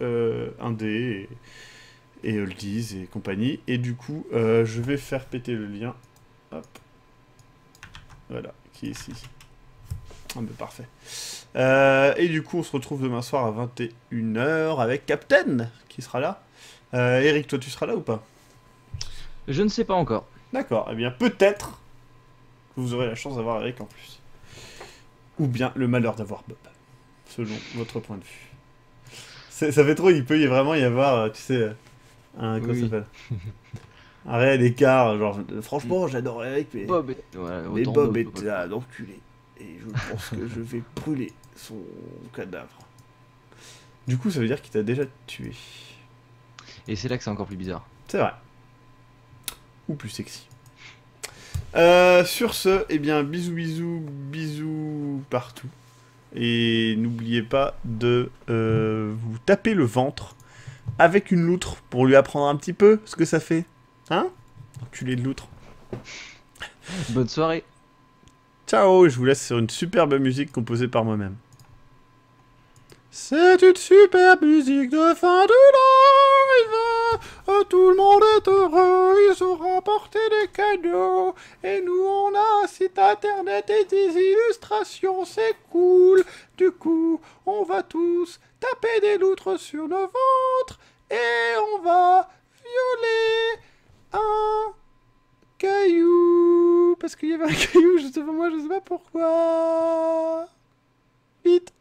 S1: indés et oldies et compagnie. Et du coup, je vais faire péter le lien. Hop. Voilà, qui est ici. Ah bah parfait. Et du coup, on se retrouve demain soir à 21 h avec Captain, qui sera là. Eric, toi, tu seras là ou pas?
S2: Je ne sais pas encore.
S1: D'accord, eh bien peut-être que vous aurez la chance d'avoir Eric en plus. Ou bien le malheur d'avoir Bob, selon votre point de vue. Ça fait trop, il peut vraiment y avoir, tu sais, un... Comment ça s'appelle? Un réel écart, genre, franchement, j'adore Eric, mais
S2: Bob
S1: est un enculé. Et je pense que je vais brûler son cadavre. Du coup, ça veut dire qu'il t'a déjà tué.
S2: Et c'est là que c'est encore plus bizarre.
S1: C'est vrai. Ou plus sexy. Sur ce, eh bien, bisous, bisous, bisous partout. Et n'oubliez pas de vous taper le ventre avec une loutre pour lui apprendre un petit peu ce que ça fait. Hein? Enculé de loutre.
S2: Bonne soirée.
S1: Ciao, je vous laisse sur une superbe musique composée par moi-même. C'est une superbe musique de fin de live. Tout le monde est heureux, ils ont remporté des cadeaux. Et nous on a un site internet et des illustrations, c'est cool. Du coup, on va tous taper des loutres sur nos ventres. Et on va violer un... caillou, parce qu'il y avait un caillou juste devant moi, je sais pas pourquoi. Vite.